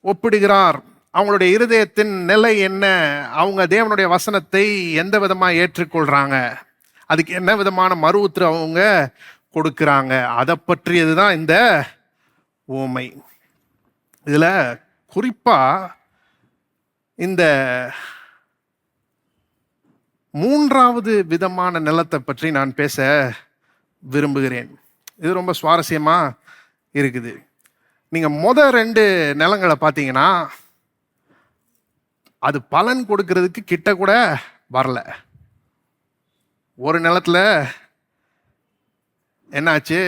ஒப்பிடுகிறார். அவங்களுடைய இருதயத்தின் நிலை என்ன, அவங்க தேவனுடைய வசனத்தை எந்த விதமாக ஏற்றுக்கொள்றாங்க, அதுக்கு என்ன விதமான மறு உத்தரவு அவங்க கொடுக்குறாங்க, அதை பற்றியது தான் இந்த உவமை. இதுல குறிப்பா இந்த மூன்றாவது விதமான நிலத்தை பற்றி நான் பேச விரும்புகிறேன். இது ரொம்ப சுவாரஸ்யமா இருக்குது. நீங்க ரெண்டு நிலங்களை பார்த்தீங்கன்னா அது பலன் கொடுக்கறதுக்கு கிட்ட கூட வரல. ஒரு நிலத்துல என்னாச்சு,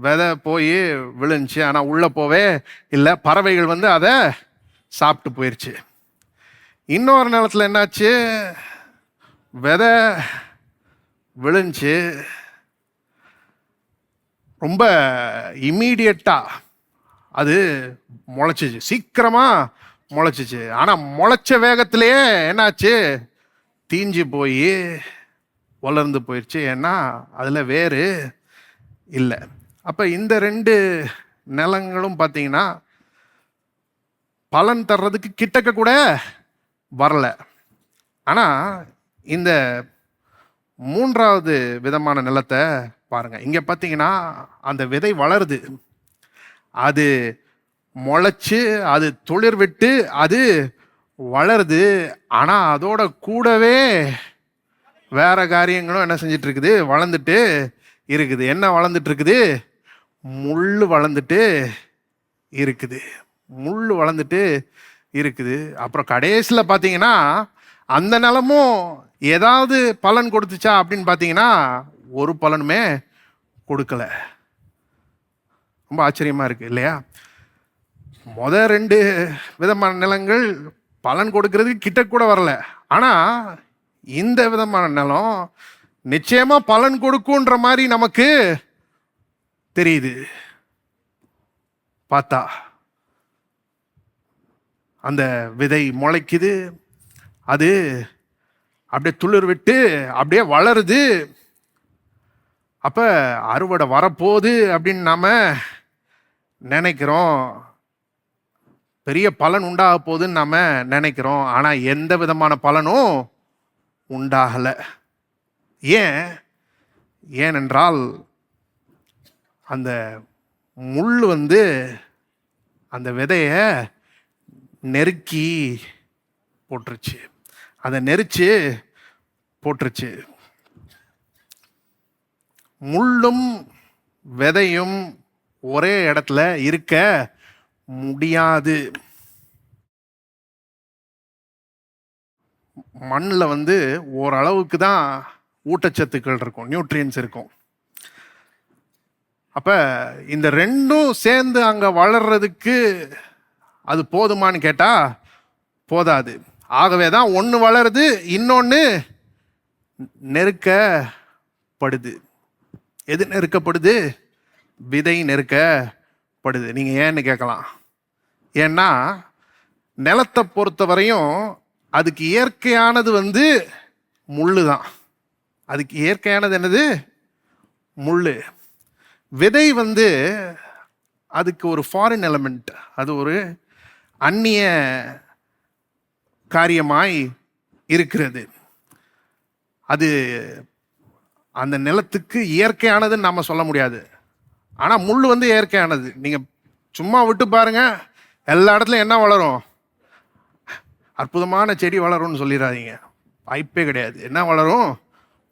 விதை போய் விழுந்துச்சு, ஆனா உள்ள போவே இல்லை, பறவைகள் அதை சாப்பிட்டு போயிடுச்சு. இன்னொரு நிலத்துல என்னாச்சு, விதை விழுந்துச்சு, ரொம்ப இம்மீடியட்டா அது முளைச்சிச்சு, சீக்கிரமா முளைச்சிச்சு. ஆனா முளைச்ச வேகத்திலேயே என்னாச்சு, தீஞ்சு போய் வளர்ந்து போயிடுச்சு. ஏன்னா அதுல வேறு இல்லை. அப்ப இந்த ரெண்டு நிலங்களும் பார்த்தீங்கன்னா பலன் தர்றதுக்கு கிட்டக்க கூட வரல. ஆனா இந்த மூன்றாவது விதமான நிலத்தை பாருங்க. இங்க பார்த்தீங்கன்னா அந்த விதை வளருது, அது முளைச்சு, அது துளிர் விட்டு அது வளருது. ஆனா அதோட கூடவே வேற காரியங்களும் என்ன செஞ்சிட்டு இருக்குது, வளர்ந்துட்டு இருக்குது. என்ன வளர்ந்துட்டு இருக்குது, முள்ளு வளர்ந்துட்டு இருக்குது, முள்ளு வளர்ந்துட்டு இருக்குது. அப்புறம் கடைசியில் பார்த்தீங்கன்னா அந்த நிலமும் ஏதாவது பலன் கொடுத்துச்சா அப்படின்னு பார்த்தீங்கன்னா ஒரு பலனுமே கொடுக்கல. ரொம்ப ஆச்சரியமா இருக்கு இல்லையா? ரெண்டு விதமான நிலங்கள் பலன் கொடுக்கறதுக்கு கிட்ட கூட வரல. ஆனா இந்த விதமான நிலம் நிச்சயமா பலன் கொடுக்கும்ன்ற மாதிரி நமக்கு தெரியுது. பார்த்தா அந்த விதை முளைக்குது, அது அப்படியே துளிர் விட்டு அப்படியே வளருது. அப்ப அறுவடை வரப்போகுது அப்படின்னு நாம நினைக்கிறோம், பெரிய பலன் உண்டாக போகுதுன்னு நாம நினைக்கிறோம். ஆனா எந்த விதமான பலனும் உண்டாகல. ஏனென்றால் அந்த முள் அந்த விதைய நெருக்கி போட்டுருச்சு, அதை நெரிச்சு போட்டுருச்சு. முள்ளும் விதையும் ஒரே இடத்துல இருக்க முடியாது. மண்ணில் ஓரளவுக்கு தான் ஊட்டச்சத்துக்கள் இருக்கும், நியூட்ரியன்ஸ் இருக்கும். அப்ப இந்த ரெண்டும் சேர்ந்து அங்க வளர்றதுக்கு அது போதுமான்னு கேட்டா போதாது. ஆகவே தான் ஒன்று வளருது, இன்னொன்று நெருக்கப்படுது. எது நெருக்கப்படுது? விதை நெருக்கப்படுது. நீங்க ஏன்னு கேட்கலாம். ஏன்னா நிலத்தை பொறுத்த வரையும் அதுக்கு இயற்கையானது முள்ளு தான். அதுக்கு இயற்கையானது என்னது? முள்ளு. விதை அதுக்கு ஒரு ஃபாரின் எலமெண்ட், அது ஒரு அந்நிய காரியமாய் இருக்கிறது. அது அந்த நிலத்துக்கு இயற்கையானதுன்னு நாம சொல்ல முடியாது. ஆனா முள் இயற்கையானது. நீங்க சும்மா விட்டு பாருங்க, எல்லா இடத்துலையும் என்ன வளரும்? அற்புதமான செடி வளரும்னு சொல்லிடாதீங்க, வாய்ப்பே கிடையாது. என்ன வளரும்?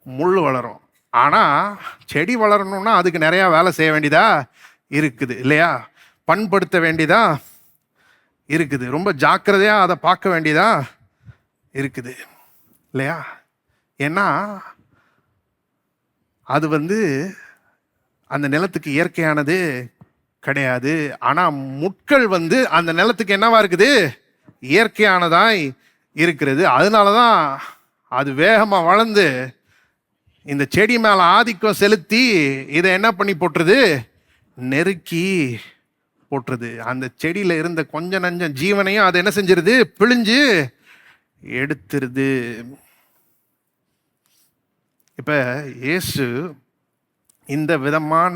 முள் வளரும். ஆனா செடி வளரணும்னா அதுக்கு நிறைய வேலை செய்ய வேண்டியதா இருக்குது இல்லையா? பண்படுத்த வேண்டியதா இருக்குது, ரொம்ப ஜாக்கிரதையா அதை பார்க்க வேண்டியதா இருக்குது இல்லையா? ஏன்னா அது அந்த நிலத்துக்கு இயற்கையானது கிடையாது. ஆனா முட்கள் அந்த நிலத்துக்கு என்னவா இருக்குது? இயற்கையானதாய் இருக்கிறது. அதனாலதான் அது வேகமா வளர்ந்து இந்த செடி மேல ஆதிக்கம் செலுத்தி இதை என்ன பண்ணி போட்டுருது? நெருக்கி போட்டுருது. அந்த செடியில இருந்த கொஞ்ச நஞ்சம் ஜீவனையும் அது என்ன செஞ்சிருது? பிழிஞ்சு எடுத்துருது. இப்ப இயேசு இந்த விதமான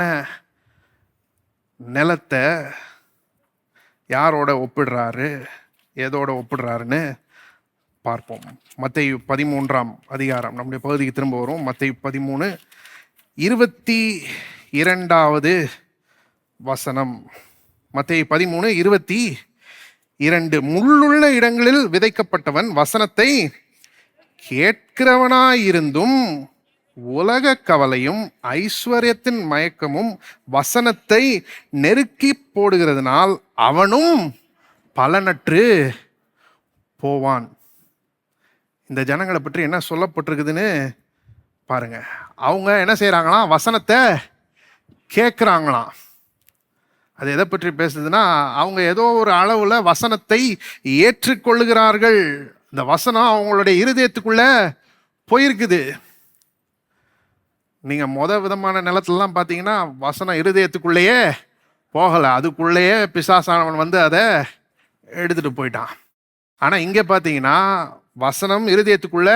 நிலத்தை யாரோட ஒப்பிடுறாரு, எதோட ஒப்பிடுறாருன்னு பார்ப்போம். மத்தேயு 13ஆம் அதிகாரம், நம்முடைய பகுதிக்கு திரும்ப வரும். மத்தேயு 13:22 வசனம். மத்தேயு 13:22. முள்ளுள்ள இடங்களில் விதைக்கப்பட்டவன் வசனத்தை கேட்கிறவனாயிருந்தும் உலக கவலையும் ஐஸ்வர்யத்தின் மயக்கமும் வசனத்தை நெருக்கி போடுகிறதுனால் அவனும் பலனற்று போவான். இந்த ஜனங்களை பற்றி என்ன சொல்லப்பட்டிருக்குதுன்னு பாருங்க. அவங்க என்ன செய்யறாங்களாம்? வசனத்தை கேட்குறாங்களாம். அது எதை பற்றி பேசுதுன்னா, அவங்க ஏதோ ஒரு அளவுல வசனத்தை ஏற்றுக்கொள்ளுகிறார்கள். இந்த வசனம் அவங்களுடைய இருதயத்துக்குள்ள போயிருக்குது. நீங்க விதமான நிலத்திலலாம் பார்த்தீங்கன்னா வசனம் இருதயத்துக்குள்ளேயே போகலை, அதுக்குள்ளேயே பிசாசானவன் வந்து அதை எடுத்துட்டு போயிட்டான். ஆனா இங்க பார்த்தீங்கன்னா வசனம் இருதயத்துக்குள்ள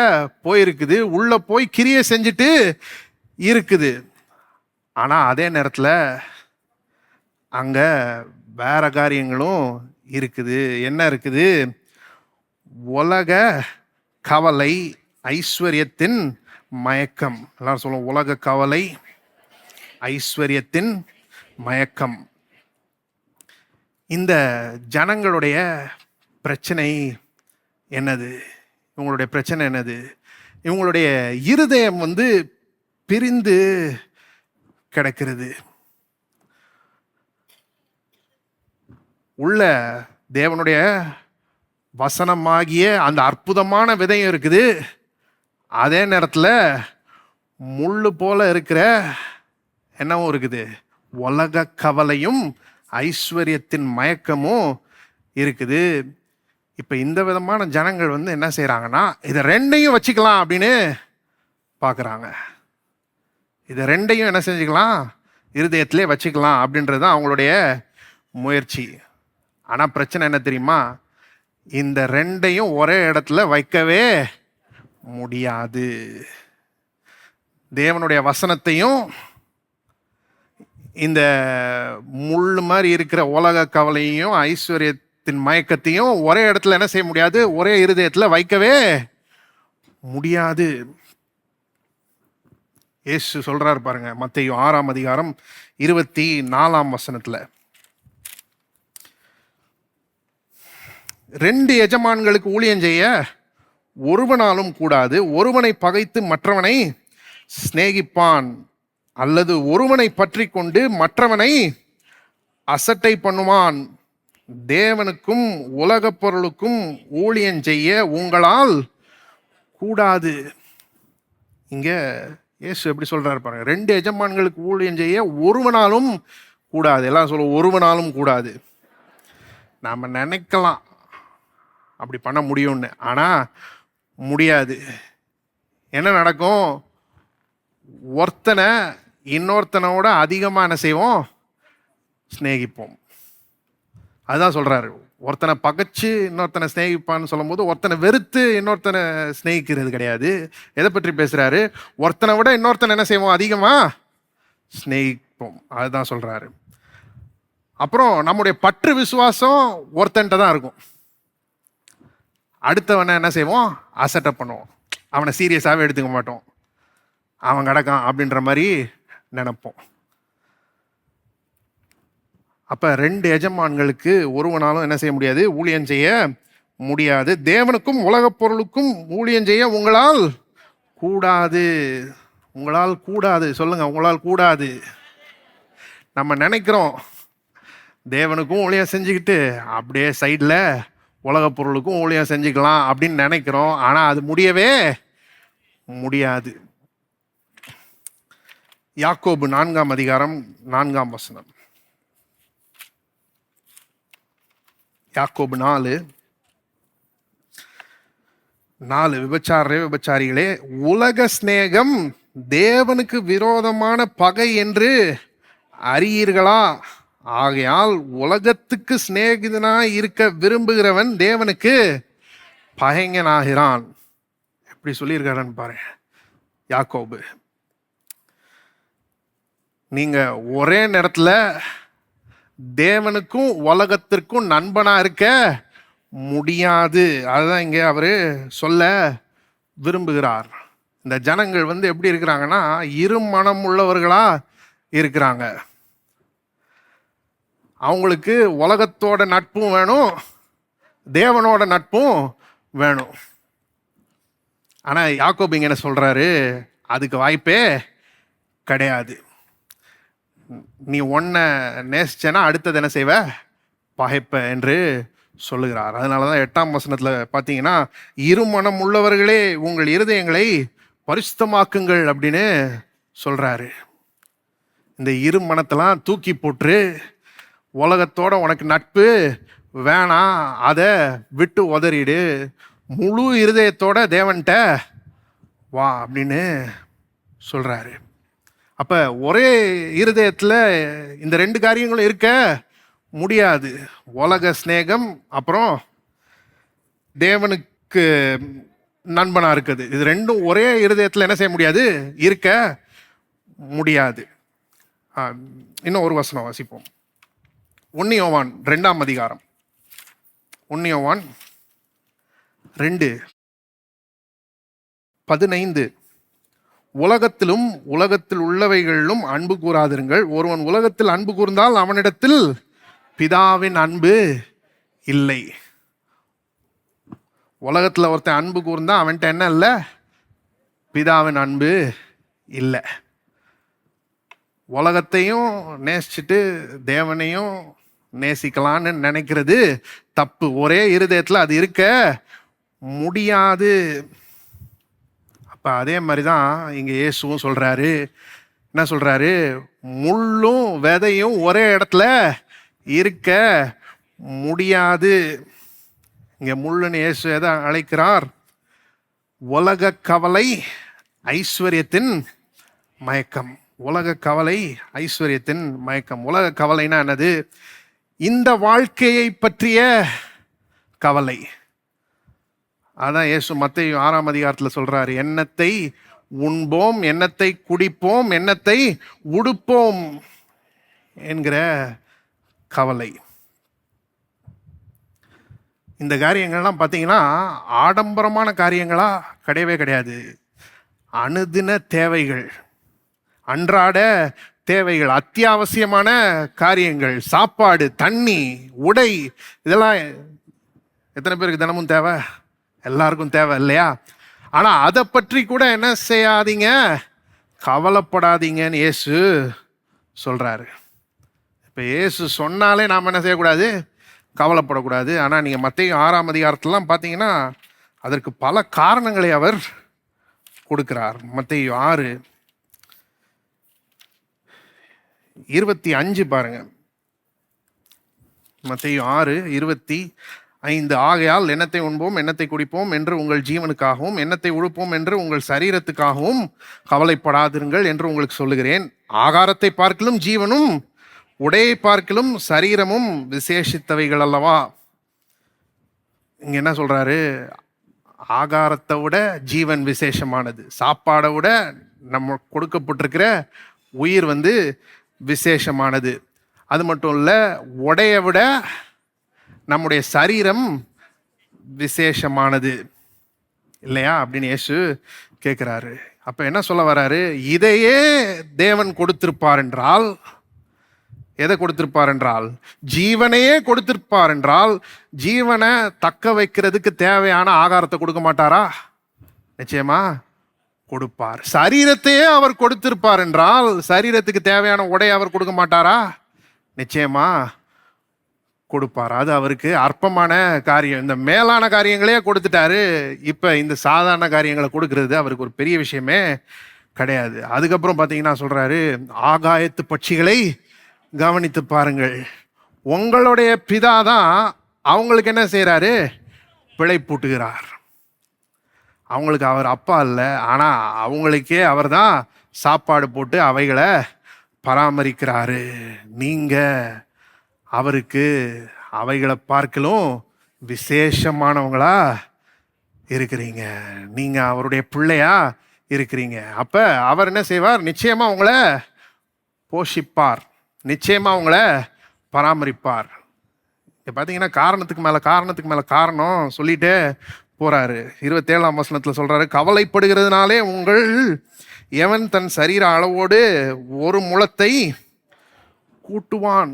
போயிருக்குது, உள்ள போய் கிரியை செஞ்சுட்டு இருக்குது. ஆனா அதே நேரத்தில் அங்க வேற காரியங்களும் இருக்குது. என்ன இருக்குது? உலக கவலை, ஐஸ்வர்யத்தின் மயக்கம். எல்லாரும் சொல்லுவோம், உலக கவலை, ஐஸ்வர்யத்தின் மயக்கம். இந்த ஜனங்களுடைய பிரச்சனை என்னது? இவங்களுடைய பிரச்சனை என்னது? இவங்களுடைய இருதயம் வந்து பிரிந்து கிடக்கிறது. உள்ள தேவனுடைய வசனமாகிய அந்த அற்புதமான விதையும் இருக்குது, அதே நேரத்தில் முள்ளு போல இருக்கிற என்னவும் இருக்குது, உலக கவலையும் ஐஸ்வர்யத்தின் மயக்கமும் இருக்குது. இப்போ இந்த விதமான ஜனங்கள் வந்து என்ன செய்கிறாங்கன்னா, இதை ரெண்டையும் வச்சுக்கலாம் அப்படின்னு பார்க்குறாங்க. இதை ரெண்டையும் என்ன செஞ்சுக்கலாம்? இருதயத்திலே வச்சுக்கலாம் அப்படின்றது தான் அவங்களுடைய முயற்சி. ஆனால் பிரச்சனை என்ன தெரியுமா? இந்த ரெண்டையும் ஒரே இடத்துல வைக்கவே முடியாது. தேவனுடைய வசனத்தையும் இந்த முள் மாதிரி இருக்கிற உலக கவலையையும் ஐஸ்வர்யத்தின் மயக்கத்தையும் ஒரே இடத்துல என்ன செய்ய முடியாது? ஒரே இருதயத்தில் வைக்கவே முடியாது. இயேசு சொல்றாரு பாருங்க, மத்தேயு 6:24. 2 எஜமான்களுக்கு ஊழியம் செய்ய ஒருவனாலும் கூடாது. ஒருவனை பகைத்து மற்றவனை சிநேகிப்பான், அல்லது ஒருவனை பற்றி கொண்டு மற்றவனை அசட்டை பண்ணுவான். தேவனுக்கும் உலக பொருளுக்கும் ஊழியம் செய்ய உங்களால் கூடாது. இங்க இயேசு எப்படி சொல்றாரு பாருங்க, 2 எஜமான்களுக்கு ஊழியம் செய்ய ஒருவனாலும் கூடாது. எல்லாம் சொல்ல ஒருவனாலும் கூடாது. நாம நினைக்கலாம் அப்படி பண்ண முடியும்னு, ஆனா முடியாது. என்ன நடக்கும்? ஒருத்தனை இன்னொருத்தனோட அதிகமாக என்ன செய்வோம்? ஸ்நேகிப்போம். அதுதான் சொல்றாரு. ஒருத்தனை பகைச்சு இன்னொருத்தனை ஸ்நேகிப்பான்னு சொல்லும்போது ஒருத்தனை வெறுத்து இன்னொருத்தனை ஸ்நேகிக்கிறது கிடையாது. எதை பற்றி பேசுறாரு? ஒருத்தனை விட இன்னொருத்தனை என்ன செய்வோம்? அதிகமாக ஸ்நேகிப்போம். அதுதான் சொல்றாரு. அப்புறம் நம்முடைய பற்று விசுவாசம் ஒருத்தன்ட்ட தான் இருக்கும். அடுத்தவனை என்ன செய்வோம்? அசட்டை பண்ணுவோம். அவனை சீரியஸாகவே எடுத்துக்க மாட்டோம். அவன் கிடக்கான் அப்படின்ற மாதிரி நினைப்போம். அப்போ 2 எஜமான்களுக்கு ஒருவனாலும் என்ன செய்ய முடியாது? ஊழியம் செய்ய முடியாது. தேவனுக்கும் உலக பொருளுக்கும் ஊழியம் செய்ய உங்களால் கூடாது. உங்களால் கூடாது. சொல்லுங்க, உங்களால் கூடாது. நம்ம நினைக்கிறோம் தேவனுக்கும் ஊழியம் செஞ்சுக்கிட்டு அப்படியே சைடில் உலக பொருளுக்கும் ஊழியம் செஞ்சுக்கலாம் அப்படின்னு நினைக்கிறோம். ஆனால் அது முடியவே முடியாது. யாக்கோபு 4:4. யாக்கோபு 4:4. விபச்சாரிகளே, உலக சிநேகம் தேவனுக்கு விரோதமான பகை என்று அறியீர்களா? ஆகையால் உலகத்துக்கு சிநேகிதனாய் இருக்க விரும்புகிறவன் தேவனுக்கு பகைஞனாகிறான். எப்படி சொல்லியிருக்காருன்னு பாருங்க யாக்கோபு. நீங்க ஒரே நேரத்தில் தேவனுக்கும் உலகத்திற்கும் நண்பனா இருக்க முடியாது. அதுதான் இங்கே அவரு சொல்ல விரும்புகிறார். இந்த ஜனங்கள் வந்து எப்படி இருக்கிறாங்கன்னா, இரு மனம் உள்ளவர்களா இருக்கிறாங்க. அவங்களுக்கு உலகத்தோட நட்பும் வேணும், தேவனோட நட்பும் வேணும். ஆனா யாக்கோபு இங்க என்ன சொல்றாரு? அதுக்கு வாய்ப்பே கிடையாது. நீ ஒன்ன நேசிச்சேன்னா அடுத்தது என்ன செய்வ? பகைப்ப என்று சொல்லுகிறார். அதனாலதான் 8ஆம் வசனத்துல பாத்தீங்கன்னா, இருமனம் உள்ளவர்களே உங்கள் இருதயங்களை பரிசுத்தமாக்குங்கள் அப்படின்னு சொல்றாரு. இந்த இரு மனத்தெல்லாம் தூக்கி போட்டு, உலகத்தோட உனக்கு நட்பு வேணாம், அதை விட்டு உதறிடு, முழு இருதயத்தோட தேவன்கிட்ட வா அப்படின்னு சொல்றாரு. அப்ப ஒரே இருதயத்துல இந்த 2 காரியங்களும் இருக்க முடியாது. உலக சிநேகம், அப்புறம் தேவனுக்கு நண்பனா இருக்குது. இது ரெண்டும் ஒரே இருதயத்துல என்ன செய்ய முடியாது? இருக்க முடியாது. இன்னும் ஒரு வசனம் வாசிப்போம். 1 யோவான் 2ஆம் அதிகாரம், 1 யோவான் 2:15. உலகத்திலும் உலகத்தில் உள்ளவைகளிலும் அன்பு கூறாதிருங்கள். ஒருவன் உலகத்தில் அன்பு கூர்ந்தால் அவனிடத்தில் பிதாவின் அன்பு இல்லை. உலகத்துல ஒருத்தன் அன்பு கூர்ந்தா அவன்கிட்ட என்ன இல்லை? பிதாவின் அன்பு இல்லை. உலகத்தையும் நேசிச்சுட்டு தேவனையும் நேசிக்கலான்னு நினைக்கிறது தப்பு. ஒரே இருதயத்துல அது இருக்க முடியாது. அப்ப அதே மாதிரிதான் இங்க இயேசுவும் சொல்றாரு. என்ன சொல்றாரு? முள்ளும் விதையும் ஒரே இடத்துல இருக்க முடியாது. இங்க முள்ளுன்னு இயேசு எதை அழைக்கிறார்? உலக கவலை ஐஸ்வர்யத்தின் மயக்கம். உலக கவலை ஐஸ்வர்யத்தின் மயக்கம். உலக கவலைனா என்னது? இந்த வாழ்க்கையை பற்றிய கவலை. அதான் இயேசு மத்தேயு 6ஆம் அதிகாரத்தில் சொல்றாரு, எண்ணத்தை உண்போம், எண்ணத்தை குடிப்போம், எண்ணத்தை உடுப்போம் என்கிற கவலை. இந்த காரியங்கள்லாம் பார்த்தீங்கன்னா ஆடம்பரமான காரியங்களா கிடையவே கிடையாது. அனுதின தேவைகள், அன்றாட தேவைகள், அத்தியாவசியமான காரியங்கள், சாப்பாடு, தண்ணி, உடை, இதெல்லாம் எத்தனை பேருக்கு தினமும் தேவை? எல்லாருக்கும் தேவை இல்லையா? ஆனா அதை பற்றி கூட என்ன செய்யாதீங்க, கவலைப்படாதீங்கன்னு இயேசு சொல்றாரு. இப்ப இயேசு சொன்னாலே நாம் என்ன செய்யக்கூடாது? கவலைப்படக்கூடாது. ஆனா நீங்க மத்தேயு 6ஆம் அதிகாரத்திலாம் பார்த்தீங்கன்னா அதற்கு பல காரணங்களை அவர் கொடுக்கிறார். மத்தேயு 6:25 பாருங்க. மத்தேயு 6:25. ஆகையால் எண்ணத்தை உண்போம், எண்ணத்தை குடிப்போம் என்று உங்கள் ஜீவனுக்காகவும், எண்ணத்தை உடுப்போம் என்று உங்கள் சரீரத்துக்காகவும் கவலைப்படாதிருங்கள் என்று உங்களுக்கு சொல்லுகிறேன். ஆகாரத்தை பார்க்கிலும் ஜீவனும், உடையை பார்க்கிலும் சரீரமும் விசேஷித்தவைகள் அல்லவா. இங்க என்ன சொல்றாரு? ஆகாரத்தை விட ஜீவன் விசேஷமானது. சாப்பாடை விட நம்ம கொடுக்கப்பட்டிருக்கிற உயிர் விசேஷமானது. அது மட்டும் இல்ல, உடைய விட நம்முடைய சரீரம் விசேஷமானது இல்லையா அப்படின்னு இயேசு கேட்கிறாரு. அப்ப என்ன சொல்ல வர்றாரு? இதையே தேவன் கொடுத்திருப்பார் என்றால், எதை கொடுத்திருப்பார் என்றால் ஜீவனையே கொடுத்திருப்பார் என்றால், ஜீவனை தக்க வைக்கிறதுக்கு தேவையான ஆகாரத்தை கொடுக்க மாட்டாரா? நிச்சயமா கொடுப்பார். சரீரத்தையே அவர் கொடுத்திருப்பார் என்றால், சரீரத்துக்கு தேவையான உடை அவர் கொடுக்க மாட்டாரா? நிச்சயமா கொடுப்பார். அது அவருக்கு அற்பமான காரியம். இந்த மேலான காரியங்களே கொடுத்துட்டாரு, இப்ப இந்த சாதாரண காரியங்களை கொடுக்கிறது அவருக்கு ஒரு பெரிய விஷயமே கிடையாது. அதுக்கப்புறம் பாத்தீங்கன்னா சொல்றாரு, ஆகாயத்து பட்சிகளை கவனித்து பாருங்கள், உங்களுடைய பிதாதான் அவங்களுக்கு என்ன செய்யறாரு? பிழைப்பூட்டுகிறார். அவங்களுக்கு அவர் அப்பா இல்லை, ஆனா அவங்களுக்கே அவர் தான் சாப்பாடு போட்டு அவைகளை பராமரிக்கிறாரு. நீங்க அவருக்கு அவைகளை பார்க்கலும் விசேஷமானவங்களா இருக்கிறீங்க. நீங்க அவருடைய பிள்ளையா இருக்கிறீங்க. அப்ப அவர் என்ன செய்வார்? நிச்சயமா உங்களை போஷிப்பார், நிச்சயமா உங்களை பராமரிப்பார். பார்த்தீங்கன்னா காரணத்துக்கு மேல காரணம் சொல்லிட்டே போறாரு. 27ஆம் வசனத்துல சொல்றாரு, கவலைப்படுகிறதுனாலே உங்கள் எவன் தன் சரீர அளவோடு ஒரு முழத்தை கூட்டுவான்.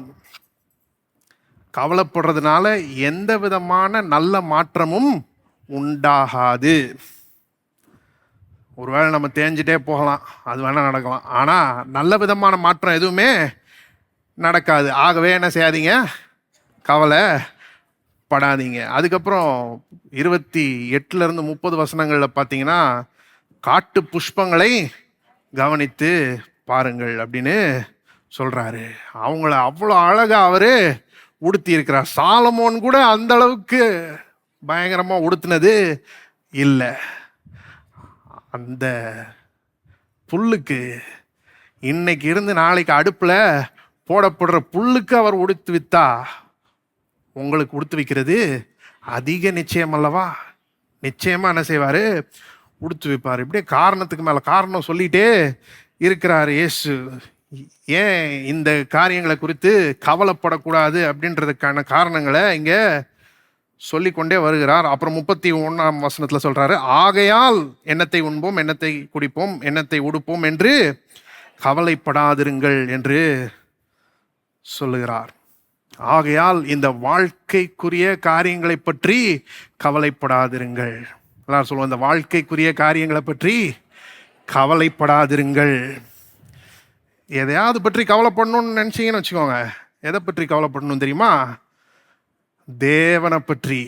கவலைப்படுறதுனால எந்த விதமான நல்ல மாற்றமும் உண்டாகாது. ஒருவேளை நம்ம தேஞ்சிட்டே போகலாம், அது வேணா நடக்கலாம். ஆனால் நல்ல விதமான மாற்றம் எதுவுமே நடக்காது. ஆகவே என்ன செய்யாதீங்க, கவலைப்படாதீங்க. அதுக்கப்புறம் 28 30 வசனங்களில் பார்த்தீங்கன்னா, காட்டு புஷ்பங்களை கவனித்து பாருங்கள் அப்படின்னு சொல்றாரு. அவங்கள அவ்வளோ அழகா அவரு உடுத்தி இருக்கிறார். சாலமோன் கூட அந்த அளவுக்கு பயங்கரமா உடுத்தினது இல்லை. அந்த புல்லுக்கு இன்னைக்கு இருந்து நாளைக்கு அடுப்புல போடப்படுற புல்லுக்கு அவர் உடுத்து வித்தா உங்களுக்கு உடுத்து வைக்கிறது அதிக நிச்சயம் அல்லவா? நிச்சயமா என்ன செய்வாரு, உடுத்து வைப்பார். இப்படியே காரணத்துக்கு மேல காரணம் சொல்லிட்டே இருக்கிறார் இயேசு. ஏன் இந்த காரியங்களை குறித்து கவலைப்படக்கூடாது அப்படின்றதுக்கான காரணங்களை இங்க சொல்லிக்கொண்டே வருகிறார். அப்புறம் 31ஆம் வசனத்துல சொல்றாரு, ஆகையால் எண்ணத்தை உண்போம், எண்ணத்தை குடிப்போம், எண்ணத்தை உடுப்போம் என்று கவலைப்படாதிருங்கள் என்று சொல்லுகிறார். ஆகையால் இந்த வாழ்க்கைக்குரிய காரியங்களை பற்றி கவலைப்படாதிருங்கள். எல்லாரும் சொல்லுவோம், இந்த வாழ்க்கைக்குரிய காரியங்களை பற்றி கவலைப்படாதிருங்கள். எதையாவது பற்றி கவலைப்படணும்னு நினைச்சீங்கன்னு வச்சுக்கோங்க. எதை பற்றி கவலைப்படணும் தெரியுமா? தேவனை பற்றி,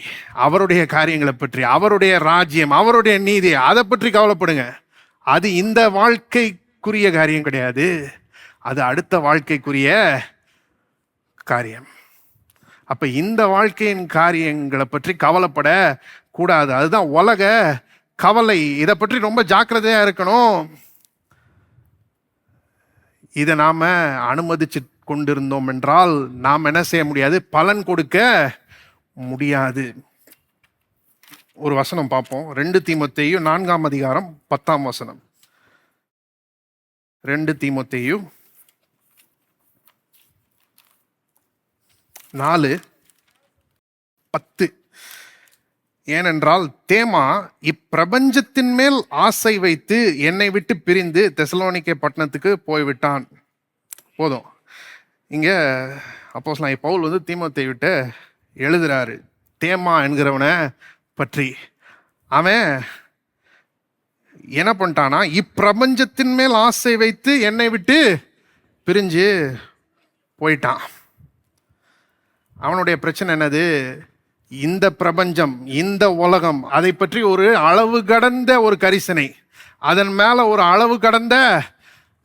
அவருடைய காரியங்களை பற்றி, அவருடைய ராஜ்யம், அவருடைய நீதி, அதை பற்றி கவலைப்படுங்க. அது இந்த வாழ்க்கைக்குரிய காரியம் கிடையாது, அது அடுத்த வாழ்க்கைக்குரிய காரியம். அப்ப இந்த வாழ்க்கையின் காரியங்களை பற்றி கவலைப்பட கூடாது. அதுதான் உலக கவலை. இதை பற்றி ரொம்ப ஜாக்கிரதையா இருக்கணும். இதை நாம அனுமதிச்சு கொண்டிருந்தோம் என்றால் நாம் என்ன செய்ய முடியாது, பலன் கொடுக்க முடியாது. ஒரு வசனம் பார்ப்போம். 2 தீமோத்தேயு 4ஆம் அதிகாரம் 10ஆம் வசனம். 2 தீமோத்தேயு 4:10. ஏனென்றால் தேமா இப்பிரபஞ்சத்தின் மேல் ஆசை வைத்து என்னை விட்டு பிரிந்து தெசலோனிக்கே பட்டணத்துக்கு போய்விட்டான். போதும். இங்க அப்போஸ்தலனாகிய பவுல் தீமோத்தேயுவிட்ட எழுதுறாரு தேமா என்கிறவனை பற்றி. அவன் என்ன பண்ணிட்டானா, இப்பிரபஞ்சத்தின் மேல் ஆசை வைத்து என்னை விட்டு பிரிஞ்சு போயிட்டான். அவனுடைய பிரச்சனை என்னது? இந்த பிரபஞ்சம், இந்த உலகம், அதை பற்றி ஒரு அளவு கடந்த ஒரு கரிசனை, அதன் மேல ஒரு அளவு கடந்த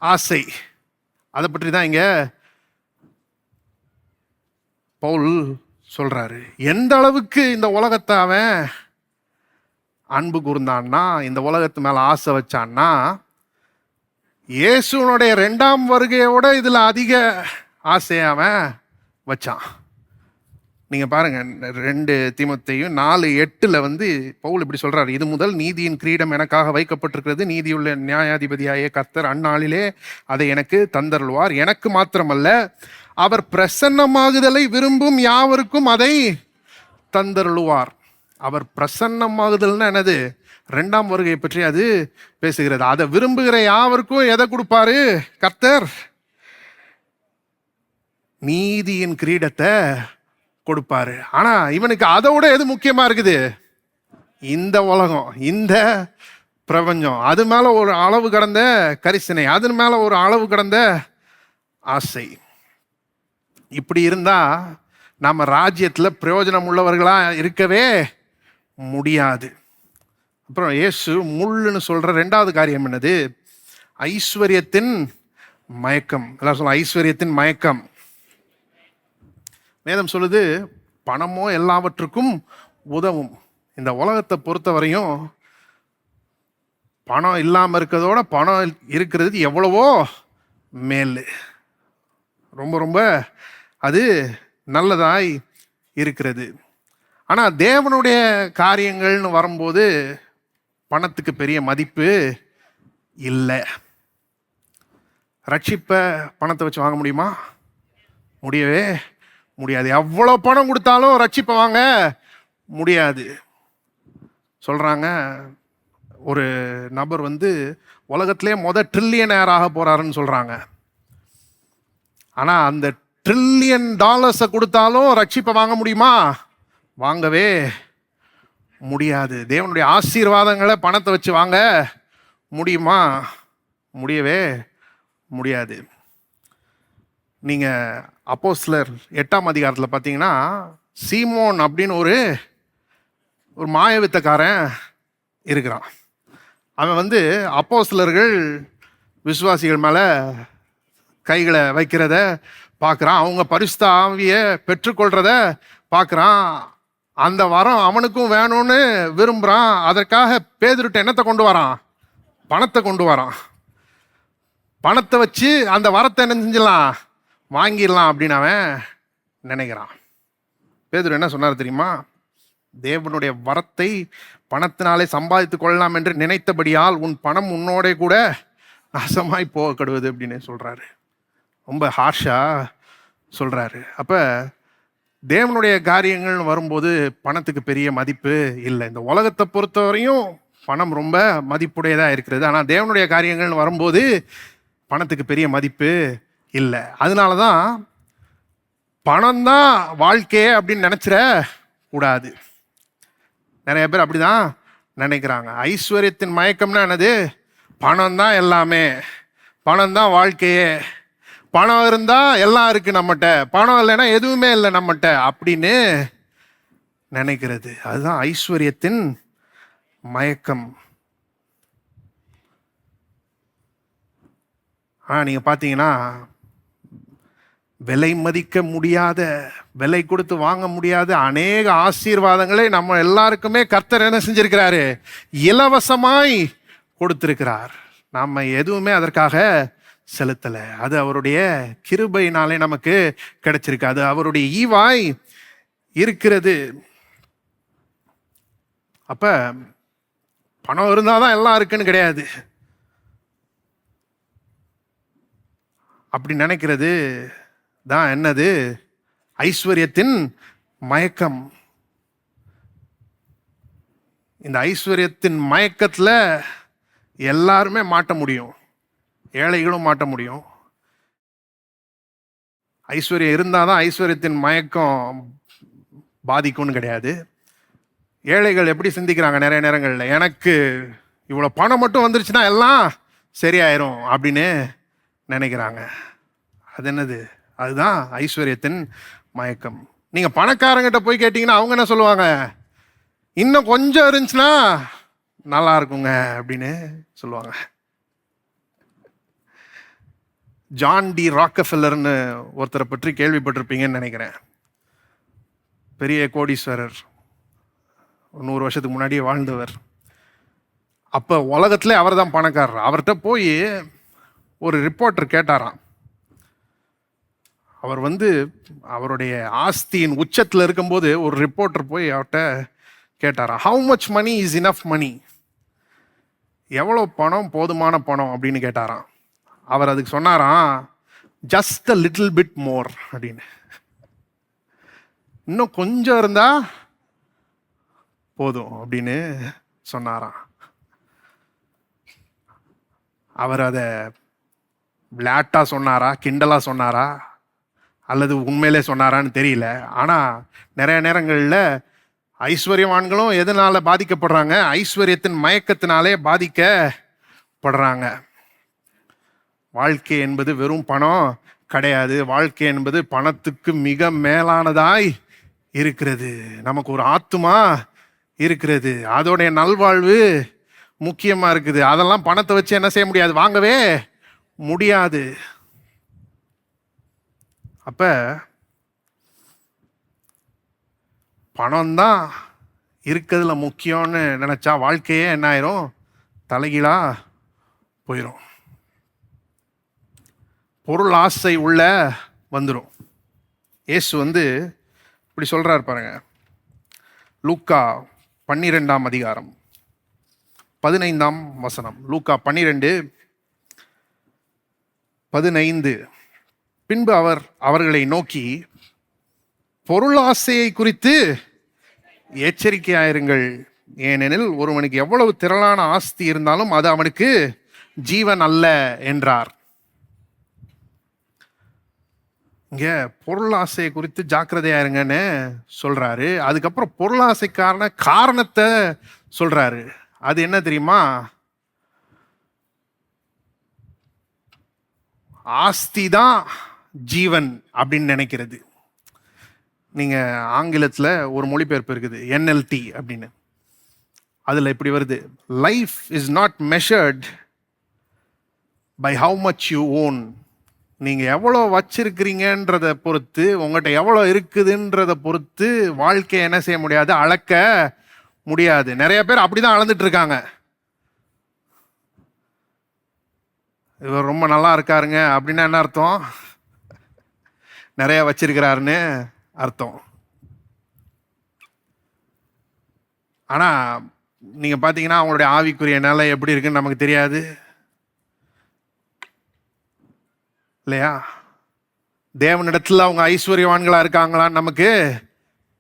ஆசை. அதை பற்றி தான் இங்க பவுல் சொல்றாரு. எந்த அளவுக்கு இந்த உலகத்தை அவன் அன்பு கூர்ந்தான்னா, இந்த உலகத்து மேல ஆசை வச்சான்னா, இயேசுனுடைய 2ஆம் வருகையோட இதுல அதிக ஆசையை அவன் வச்சான். நீங்க பாருங்க, 2 தீமோத்தேயு 4:8 பவுல் இப்படி சொல்றாரு, இது முதல் நீதியின் கிரீடம் எனக்காக வைக்கப்பட்டிருக்கிறது, நீதியுள்ள நியாயாதிபதியாய கர்த்தர் அந்நாளிலே அதை எனக்கு தந்தருள்வார். எனக்கு மாத்திரமல்ல, அவர் பிரசன்னமாகுதலை விரும்பும் யாவருக்கும் அதை தந்தருள்வார். அவர் பிரசன்னமாகுதல்னா என்னது? 2ஆம் வருகை பற்றி அது பேசுகிறது. அதை விரும்புகிற யாவருக்கும் எதை கொடுப்பாரு கர்த்தர்? நீதியின் கிரீடத்தை கொடுப்பாரு. ஆனா இவனுக்கு அதை விட எது முக்கியமா இருக்குது? இந்த உலகம், இந்த பிரபஞ்சம், அது மேல ஒரு அளவு கடந்த கரிசனை, அதன் மேல ஒரு அளவு கடந்த ஆசை. இப்படி இருந்தா நாம ராஜ்யத்துல பிரயோஜனம் உள்ளவர்களா இருக்கவே முடியாது. அப்புறம் இயேசு முள்ளுன்னு சொல்ற 2வது காரியம் என்னது? ஐஸ்வர்யத்தின் மயக்கம். எல்லாம் சொல்ல, ஐஸ்வர்யத்தின் மயக்கம். வேதம் சொல்லுது, பணமோ எல்லாவற்றுக்கும் உதவும். இந்த உலகத்தை பொறுத்தவரையும் பணம் இல்லாமல் இருக்கிறதோட பணம் இருக்கிறது எவ்வளவோ மேல். ரொம்ப ரொம்ப அது நல்லதாய் இருக்கிறது. ஆனால் தேவனுடைய காரியங்கள்னு வரும்போது பணத்துக்கு பெரிய மதிப்பு இல்லை. ரட்சிப்பை பணத்தை வச்சு வாங்க முடியுமா? முடியவே முடியாது. எவ்வளோ பணம் கொடுத்தாலும் ரட்சிப்பை வாங்க முடியாது. சொல்றாங்க, ஒரு நபர் உலகத்திலே ட்ரில்லியனராக போறாருன்னு சொல்றாங்க. ஆனா அந்த ட்ரில்லியன் டாலர்ஸை கொடுத்தாலும் ரட்சிப்பை வாங்க முடியுமா? வாங்கவே முடியாது. தேவனுடைய ஆசீர்வாதங்களை பணத்தை வச்சு வாங்க முடியுமா? முடியவே முடியாது. நீங்கள் அப்போஸ்தலர் 8ஆம் அதிகாரத்தில் பார்த்தீங்கன்னா, சீமோன் அப்படின்னு ஒரு மாயவித்தக்காரன் இருக்கிறான். அவன் அப்போஸ்தலர்கள் விசுவாசிகள் மேலே கைகளை வைக்கிறத பார்க்குறான். அவங்க பரிசுத்த ஆவியை பெற்றுக்கொள்றத பார்க்குறான். அந்த வரம் அவனுக்கும் வேணும்னு விரும்புகிறான். அதற்காக பேதுருட்ட என்னத்தை கொண்டு வரான்? பணத்தை கொண்டு வரான். பணத்தை வச்சு அந்த வரத்தை என்ன செஞ்சிடலாம்? வாங்கிடலாம் அப்படின்னு அவன் நினைக்கிறான். பேதுரு என்ன சொன்னார் தெரியுமா? தேவனுடைய வரத்தை பணத்தினாலே சம்பாதித்து கொள்ளலாம் என்று நினைத்தபடியால் உன் பணம் உன்னோட கூட நாசமாய் போக கெடுவது அப்படின்னு சொல்றாரு. ரொம்ப ஹார்ஷா சொல்றாரு. அப்ப தேவனுடைய காரியங்கள் வரும்போது பணத்துக்கு பெரிய மதிப்பு இல்லை. இந்த உலகத்தை பொறுத்தவரையும் பணம் ரொம்ப மதிப்புடையதா இருக்கிறது. ஆனால் தேவனுடைய காரியங்கள் வரும்போது பணத்துக்கு பெரிய மதிப்பு இல்லை. அதனாலதான் பணம் தான் வாழ்க்கையே அப்படின்னு நினைச்சிட கூடாது. நிறைய பேர் அப்படிதான் நினைக்கிறாங்க. ஐஸ்வர்யத்தின் மயக்கம்னா என்னது? பணம் தான் எல்லாமே, பணம் தான் வாழ்க்கையே, பணம் இருந்தா எல்லாம் இருக்கு நம்மகிட்ட, பணம் இல்லைன்னா எதுவுமே இல்லை நம்மகிட்ட அப்படின்னு நினைக்கிறது. அதுதான் ஐஸ்வர்யத்தின் மயக்கம். நீங்க பாத்தீங்கன்னா, விலை மதிக்க முடியாத, விலை கொடுத்து வாங்க முடியாத அநேக ஆசீர்வாதங்களை நம்ம எல்லாருக்குமே கர்த்தர் என்ன செஞ்சிருக்கிறாரு? இலவசமாய் கொடுத்திருக்கிறார். நம்ம எதுவுமே அதற்காக செலுத்தல. அது அவருடைய கிருபையினாலே நமக்கு கிடைச்சிருக்கு. அது அவருடைய ஈவாய் இருக்கிறது. அப்ப பணம் இருந்தாதான் எல்லாம் இருக்குன்னு கிடையாது. அப்படி நினைக்கிறது தான் என்னது? ஐஸ்வர்யத்தின் மயக்கம். இந்த ஐஸ்வர்யத்தின் மயக்கத்துல எல்லாருமே மாட்ட முடியும். ஏழைகளும் மாட்ட முடியும். ஐஸ்வர்யம் இருந்தாதான் ஐஸ்வர்யத்தின் மயக்கம் பாதிக்கும்னு கிடையாது. ஏழைகள் எப்படி சிந்திக்கிறாங்க நிறைய நேரங்கள்ல? எனக்கு இவ்வளவு பணம் மட்டும் வந்துருச்சுன்னா எல்லாம் சரியாயிரும் அப்படின்னு நினைக்கிறாங்க. அது என்னது? அதுதான் ஐஸ்வர்யத்தின் மயக்கம். நீங்க பணக்காரங்கிட்ட போய் கேட்டீங்கன்னா அவங்க என்ன சொல்லுவாங்க? இன்னும் கொஞ்சம் இருந்துச்சுன்னா நல்லா இருக்குங்க அப்படின்னு சொல்லுவாங்க. ஜான் டி ராக்கஃபெல்லர்னு ஒருத்தரை பற்றி கேள்விப்பட்டிருப்பீங்கன்னு நினைக்கிறேன். பெரிய கோடீஸ்வரர், 100 வருஷத்துக்கு முன்னாடியே வாழ்ந்தவர். அப்ப உலகத்திலே அவர் தான் பணக்காரர். அவர்கிட்ட போய் ஒரு ரிப்போர்ட்டர் கேட்டாராம். அவர் அவருடைய ஆஸ்தியின் உச்சத்தில் இருக்கும்போது ஒரு ரிப்போர்ட்டர் போய் அவர்கிட்ட கேட்டாராம், how much money is enough money? எவ்வளோ பணம் போதுமான பணம் அப்படின்னு கேட்டாராம். அவர் அதுக்கு சொன்னாராம், ஜஸ்ட் அ லிட்டில் பிட் மோர் அப்படின்னு. இன்னும் கொஞ்சம் இருந்தா போதும் அப்படின்னு சொன்னாராம். அவர் அதை விளையாட்டா சொன்னாரா, கிண்டலா சொன்னாரா, அல்லது உண்மையிலே சொன்னாரான்னு தெரியல. ஆனா நிறைய நேரங்களில் ஐஸ்வர்யவான்களும் எதனால பாதிக்கப்படுறாங்க? ஐஸ்வர்யத்தின் மயக்கத்தினாலே பாதிக்கப்படுறாங்க. வாழ்க்கை என்பது வெறும் பணம் கிடையாது. வாழ்க்கை என்பது பணத்துக்கு மிக மேலானதாய் இருக்கிறது. நமக்கு ஒரு ஆத்துமா இருக்கிறது, அதோடைய நல்வாழ்வு முக்கியமா இருக்குது. அதெல்லாம் பணத்தை வச்சு என்ன செய்ய முடியாது? வாங்கவே முடியாது. அப்ப பணம் தான் இருக்கிறதுல முக்கியம்னு நினைச்சா வாழ்க்கையே என்ன ஆயிரும்? தலைகீழா போயிடும். பொருள் ஆசை உள்ள வந்துடும். இயேசு இப்படி சொல்றாரு பாருங்க. லூக்கா 12ஆம் அதிகாரம் 15ஆம் வசனம். லூக்கா 12:15. பின்பு அவர் அவர்களை நோக்கி, பொருள் ஆசையை குறித்து எச்சரிக்கையாயிருங்கள். ஏனெனில் ஒருவனுக்கு எவ்வளவு திரளான ஆஸ்தி இருந்தாலும் அது அவனுக்கு ஜீவன் அல்ல என்றார். இங்க பொருளாசை குறித்து ஜாக்கிரதையா இருங்கன்னு சொல்றாரு. அதுக்கப்புறம் பொருளாசைக்கான காரணத்தை சொல்றாரு. அது என்ன தெரியுமா? ஆஸ்தி தான் ஜீவன் அப்படின்னு நினைக்கிறது. நீங்க ஆங்கிலத்துல ஒரு மொழிபெயர்ப்பு இருக்குது, NLT அப்படின்னு. அதுல இப்படி வருது: life is not measured by how much you own. நீங்க எவ்வளோ வச்சிருக்கிறீங்கன்றத பொறுத்து, உங்கள்கிட்ட எவ்வளோ இருக்குதுன்றத பொறுத்து வாழ்க்கையை என்ன செய்ய முடியாது, அளக்க முடியாது. நிறைய பேர் அப்படிதான் அளந்துட்டு இருக்காங்க. இவர் ரொம்ப நல்லா இருக்காருங்க அப்படின்னா என்ன அர்த்தம்? நிறைய வச்சிருக்கிறாருன்னு அர்த்தம். ஆனா நீங்க பாத்தீங்கன்னா அவங்களுடைய ஆவிக்குரிய நிலை எப்படி இருக்குன்னு நமக்கு தெரியாது இல்லையா? தேவனிடத்துல அவங்க ஐஸ்வர்யவான்களா இருக்காங்களான்னு நமக்கு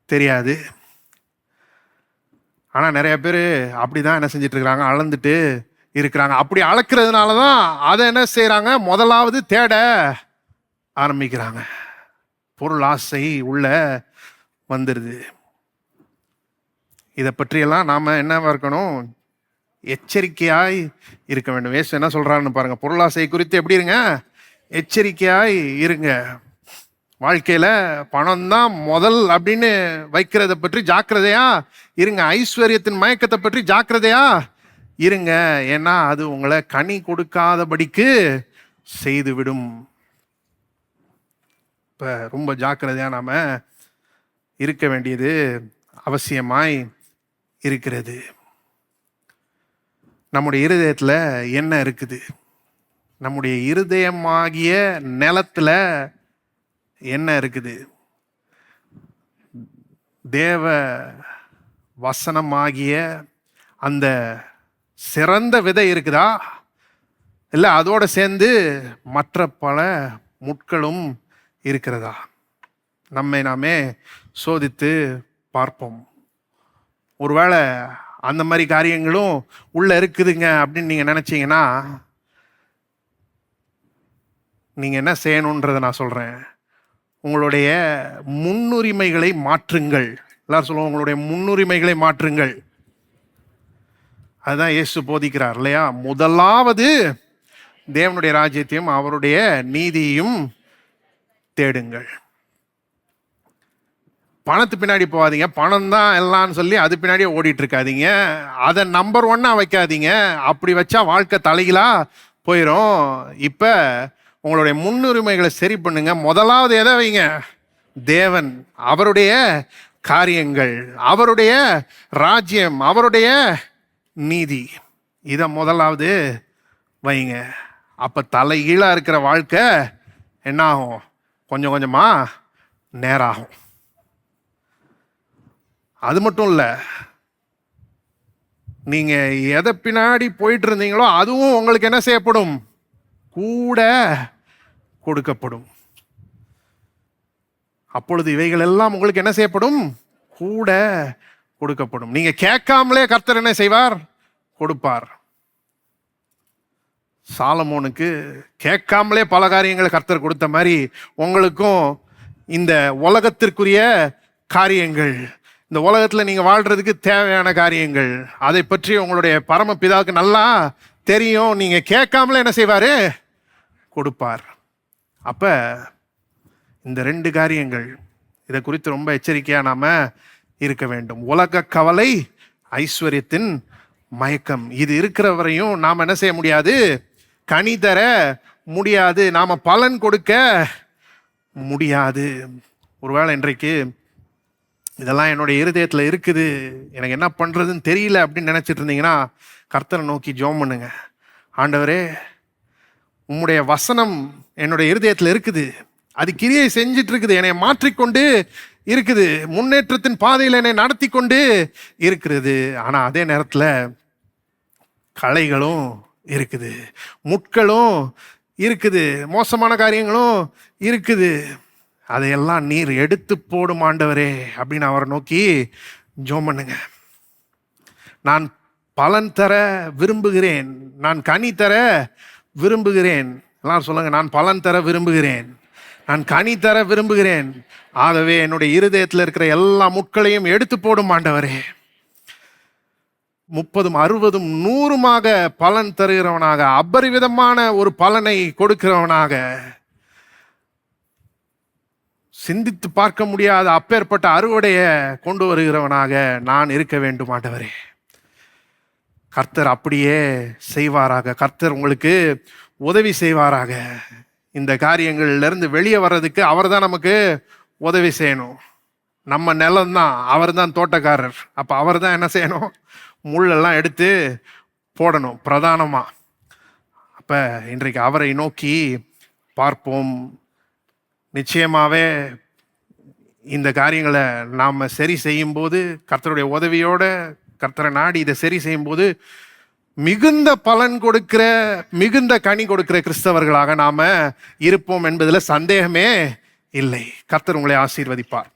தெரியாது. ஆனா நிறைய பேர் அப்படிதான் என்ன செஞ்சிட்டு இருக்கிறாங்க, அளந்துட்டு இருக்கிறாங்க. அப்படி அளக்கிறதுனால தான் அதை என்ன செய்யறாங்க, முதலாவது தேட ஆரம்பிக்கிறாங்க. பொருள் ஆசை உள்ள வந்துடுது. இதை பற்றியெல்லாம் நாம என்னவா இருக்கணும், எச்சரிக்கையாய் இருக்க வேண்டும். ஏசு என்ன சொல்றாருன்னு பாருங்க. பொருளாசை குறித்து எப்படி இருங்க, எச்சரிக்கையாய் இருங்க. வாழ்க்கையில பணம் தான் முதல் அப்படின்னு வைக்கிறத பற்றி ஜாக்கிரதையா இருங்க. ஐஸ்வர்யத்தின் மயக்கத்தை பற்றி ஜாக்கிரதையா இருங்க. ஏன்னா அது உங்களை கனி கொடுக்காதபடிக்கு செய்துவிடும். இப்ப ரொம்ப ஜாக்கிரதையா நாம இருக்க வேண்டியது அவசியமாய் இருக்கிறது. நம்முடைய இருதயத்துல என்ன இருக்குது? நம்முடைய இருதயமாகிய நிலத்துல என்ன இருக்குது? தேவ வசனமாகிய அந்த சிறந்த விதை இருக்குதா, இல்லை அதோட சேர்ந்து மற்ற பல முட்களும் இருக்கிறதா? நம்மை நாமே சோதித்து பார்ப்போம். ஒருவேளை அந்த மாதிரி காரியங்களும் உள்ள இருக்குதுங்க அப்படின்னு நீங்க நினைச்சீங்கன்னா, நீங்க என்ன செய்யணுன்றதை நான் சொல்றேன். உங்களுடைய முன்னுரிமைகளை மாற்றுங்கள். எல்லாரும் சொல்லுவோம், உங்களுடைய முன்னுரிமைகளை மாற்றுங்கள். அதுதான் இயேசு போதிக்கிறார் இல்லையா? முதலாவது தேவனுடைய ராஜ்யத்தையும் அவருடைய நீதியையும் தேடுங்கள். பணத்து பின்னாடி போகாதீங்க. பணம் தான் எல்லாம்னு சொல்லி அது பின்னாடியே ஓடிட்டு இருக்காதீங்க. அதை நம்பர் 1 வைக்காதீங்க. அப்படி வச்சா வாழ்க்கை தலைகீழா போயிடும். இப்ப உங்களுடைய முன்னுரிமைகளை சரி பண்ணுங்க. முதலாவது எதை வைங்க? தேவன், அவருடைய காரியங்கள், அவருடைய ராஜ்யம், அவருடைய நீதி, இதை முதலாவது வைங்க. அப்ப தலைகீழா இருக்கிற வாழ்க்கை என்ன ஆகும்? கொஞ்சம் கொஞ்சமா நேராகும். அது மட்டும் இல்ல, நீங்க எதை பின்னாடி போயிட்டு இருந்தீங்களோ அதுவும் உங்களுக்கு என்ன செய்யப்படும்? கூட கொடுக்கப்படும். அப்பொழுது இவைகள் எல்லாம் உங்களுக்கு என்ன செய்யப்படும்? கூட கொடுக்கப்படும். நீங்க கேட்காமலே கர்த்தர் என்ன செய்வார்? கொடுப்பார். சாலமோனுக்கு கேட்காமலே பல காரியங்களை கர்த்தர் கொடுத்த மாதிரி உங்களுக்கும் இந்த உலகத்திற்குரிய காரியங்கள், இந்த உலகத்துல நீங்க வாழ்றதுக்கு தேவையான காரியங்கள், அதை பற்றி உங்களுடைய பரமபிதாவுக்கு நல்லா தெரியும். நீங்க கேட்காமலே என்ன செய்வாரு? கொடுப்பார். அப்ப இந்த 2 காரியங்கள், இதை குறித்து ரொம்ப எச்சரிக்கையா நாம இருக்க வேண்டும். உலக கவலை, ஐஸ்வர்யத்தின் மயக்கம், இது இருக்கிற வரையும் நாம் என்ன செய்ய முடியாது? கனி தர முடியாது. நாம பலன் கொடுக்க முடியாது. ஒருவேளை இன்றைக்கு இதெல்லாம் என்னுடைய இருதயத்துல இருக்குது, எனக்கு என்ன பண்றதுன்னு தெரியல அப்படின்னு நினைச்சிட்டு இருந்தீங்கன்னா, கர்த்தரை நோக்கி ஜெபம் பண்ணுங்க. ஆண்டவரே, உம்முடைய வசனம் என்னுடைய இருதயத்துல இருக்குது, அது கிரியை செஞ்சிட்டு இருக்குது, என்னை மாற்றிக்கொண்டு இருக்குது, முன்னேற்றத்தின் பாதையில் என்னை நடத்தி கொண்டு இருக்கிறது. ஆனா அதே நேரத்துல களைகளும் இருக்குது, முட்களும் இருக்குது, மோசமான காரியங்களும் இருக்குது. அதையெல்லாம் நீர் எடுத்து போடும் ஆண்டவரே அப்படின்னு அவரை நோக்கி ஜெபம் பண்ணுங்க. நான் பலன் தர விரும்புகிறேன், நான் கனி தர விரும்புகிறேன். எல்லாரும் சொல்லுங்க, நான் பலன் தர விரும்புகிறேன், நான் கனி தர விரும்புகிறேன். ஆகவே என்னுடைய இருதயத்தில் இருக்கிற எல்லா முட்களையும் எடுத்து போடும் ஆண்டவரே. 30, 60, 100மாக பலன் தருகிறவனாக, அபரிவிதமான ஒரு பலனை கொடுக்கிறவனாக, சிந்தித்து பார்க்க முடியாத அப்பேற்பட்ட அறுவடையை கொண்டு வருகிறவனாக நான் இருக்க வேண்டும் ஆண்டவரே. கர்த்தர் அப்படியே செய்வாராக. கர்த்தர் உங்களுக்கு உதவி செய்வாராக. இந்த காரியங்கள்லேருந்து வெளியே வர்றதுக்கு அவர் தான் நமக்கு உதவி செய்யணும். நம்ம நிலம்தான், அவர் தான் தோட்டக்காரர். அப்போ அவர் தான் என்ன செய்யணும்? முள்ளெல்லாம் எடுத்து போடணும் பிரதானமாக. அப்போ இன்றைக்கு அவரை நோக்கி பார்ப்போம். நிச்சயமாகவே இந்த காரியங்களை நாம் சரி செய்யும்போது, கர்த்தருடைய உதவியோட கர்த்தரை நாடி இதை சரி செய்யும்போது, மிகுந்த பலன் கொடுக்கிற, மிகுந்த கனி கொடுக்கிற கிறிஸ்தவர்களாக நாம இருப்போம் என்பதில் சந்தேகமே இல்லை. கர்த்தர் உங்களை ஆசீர்வதிப்பார்.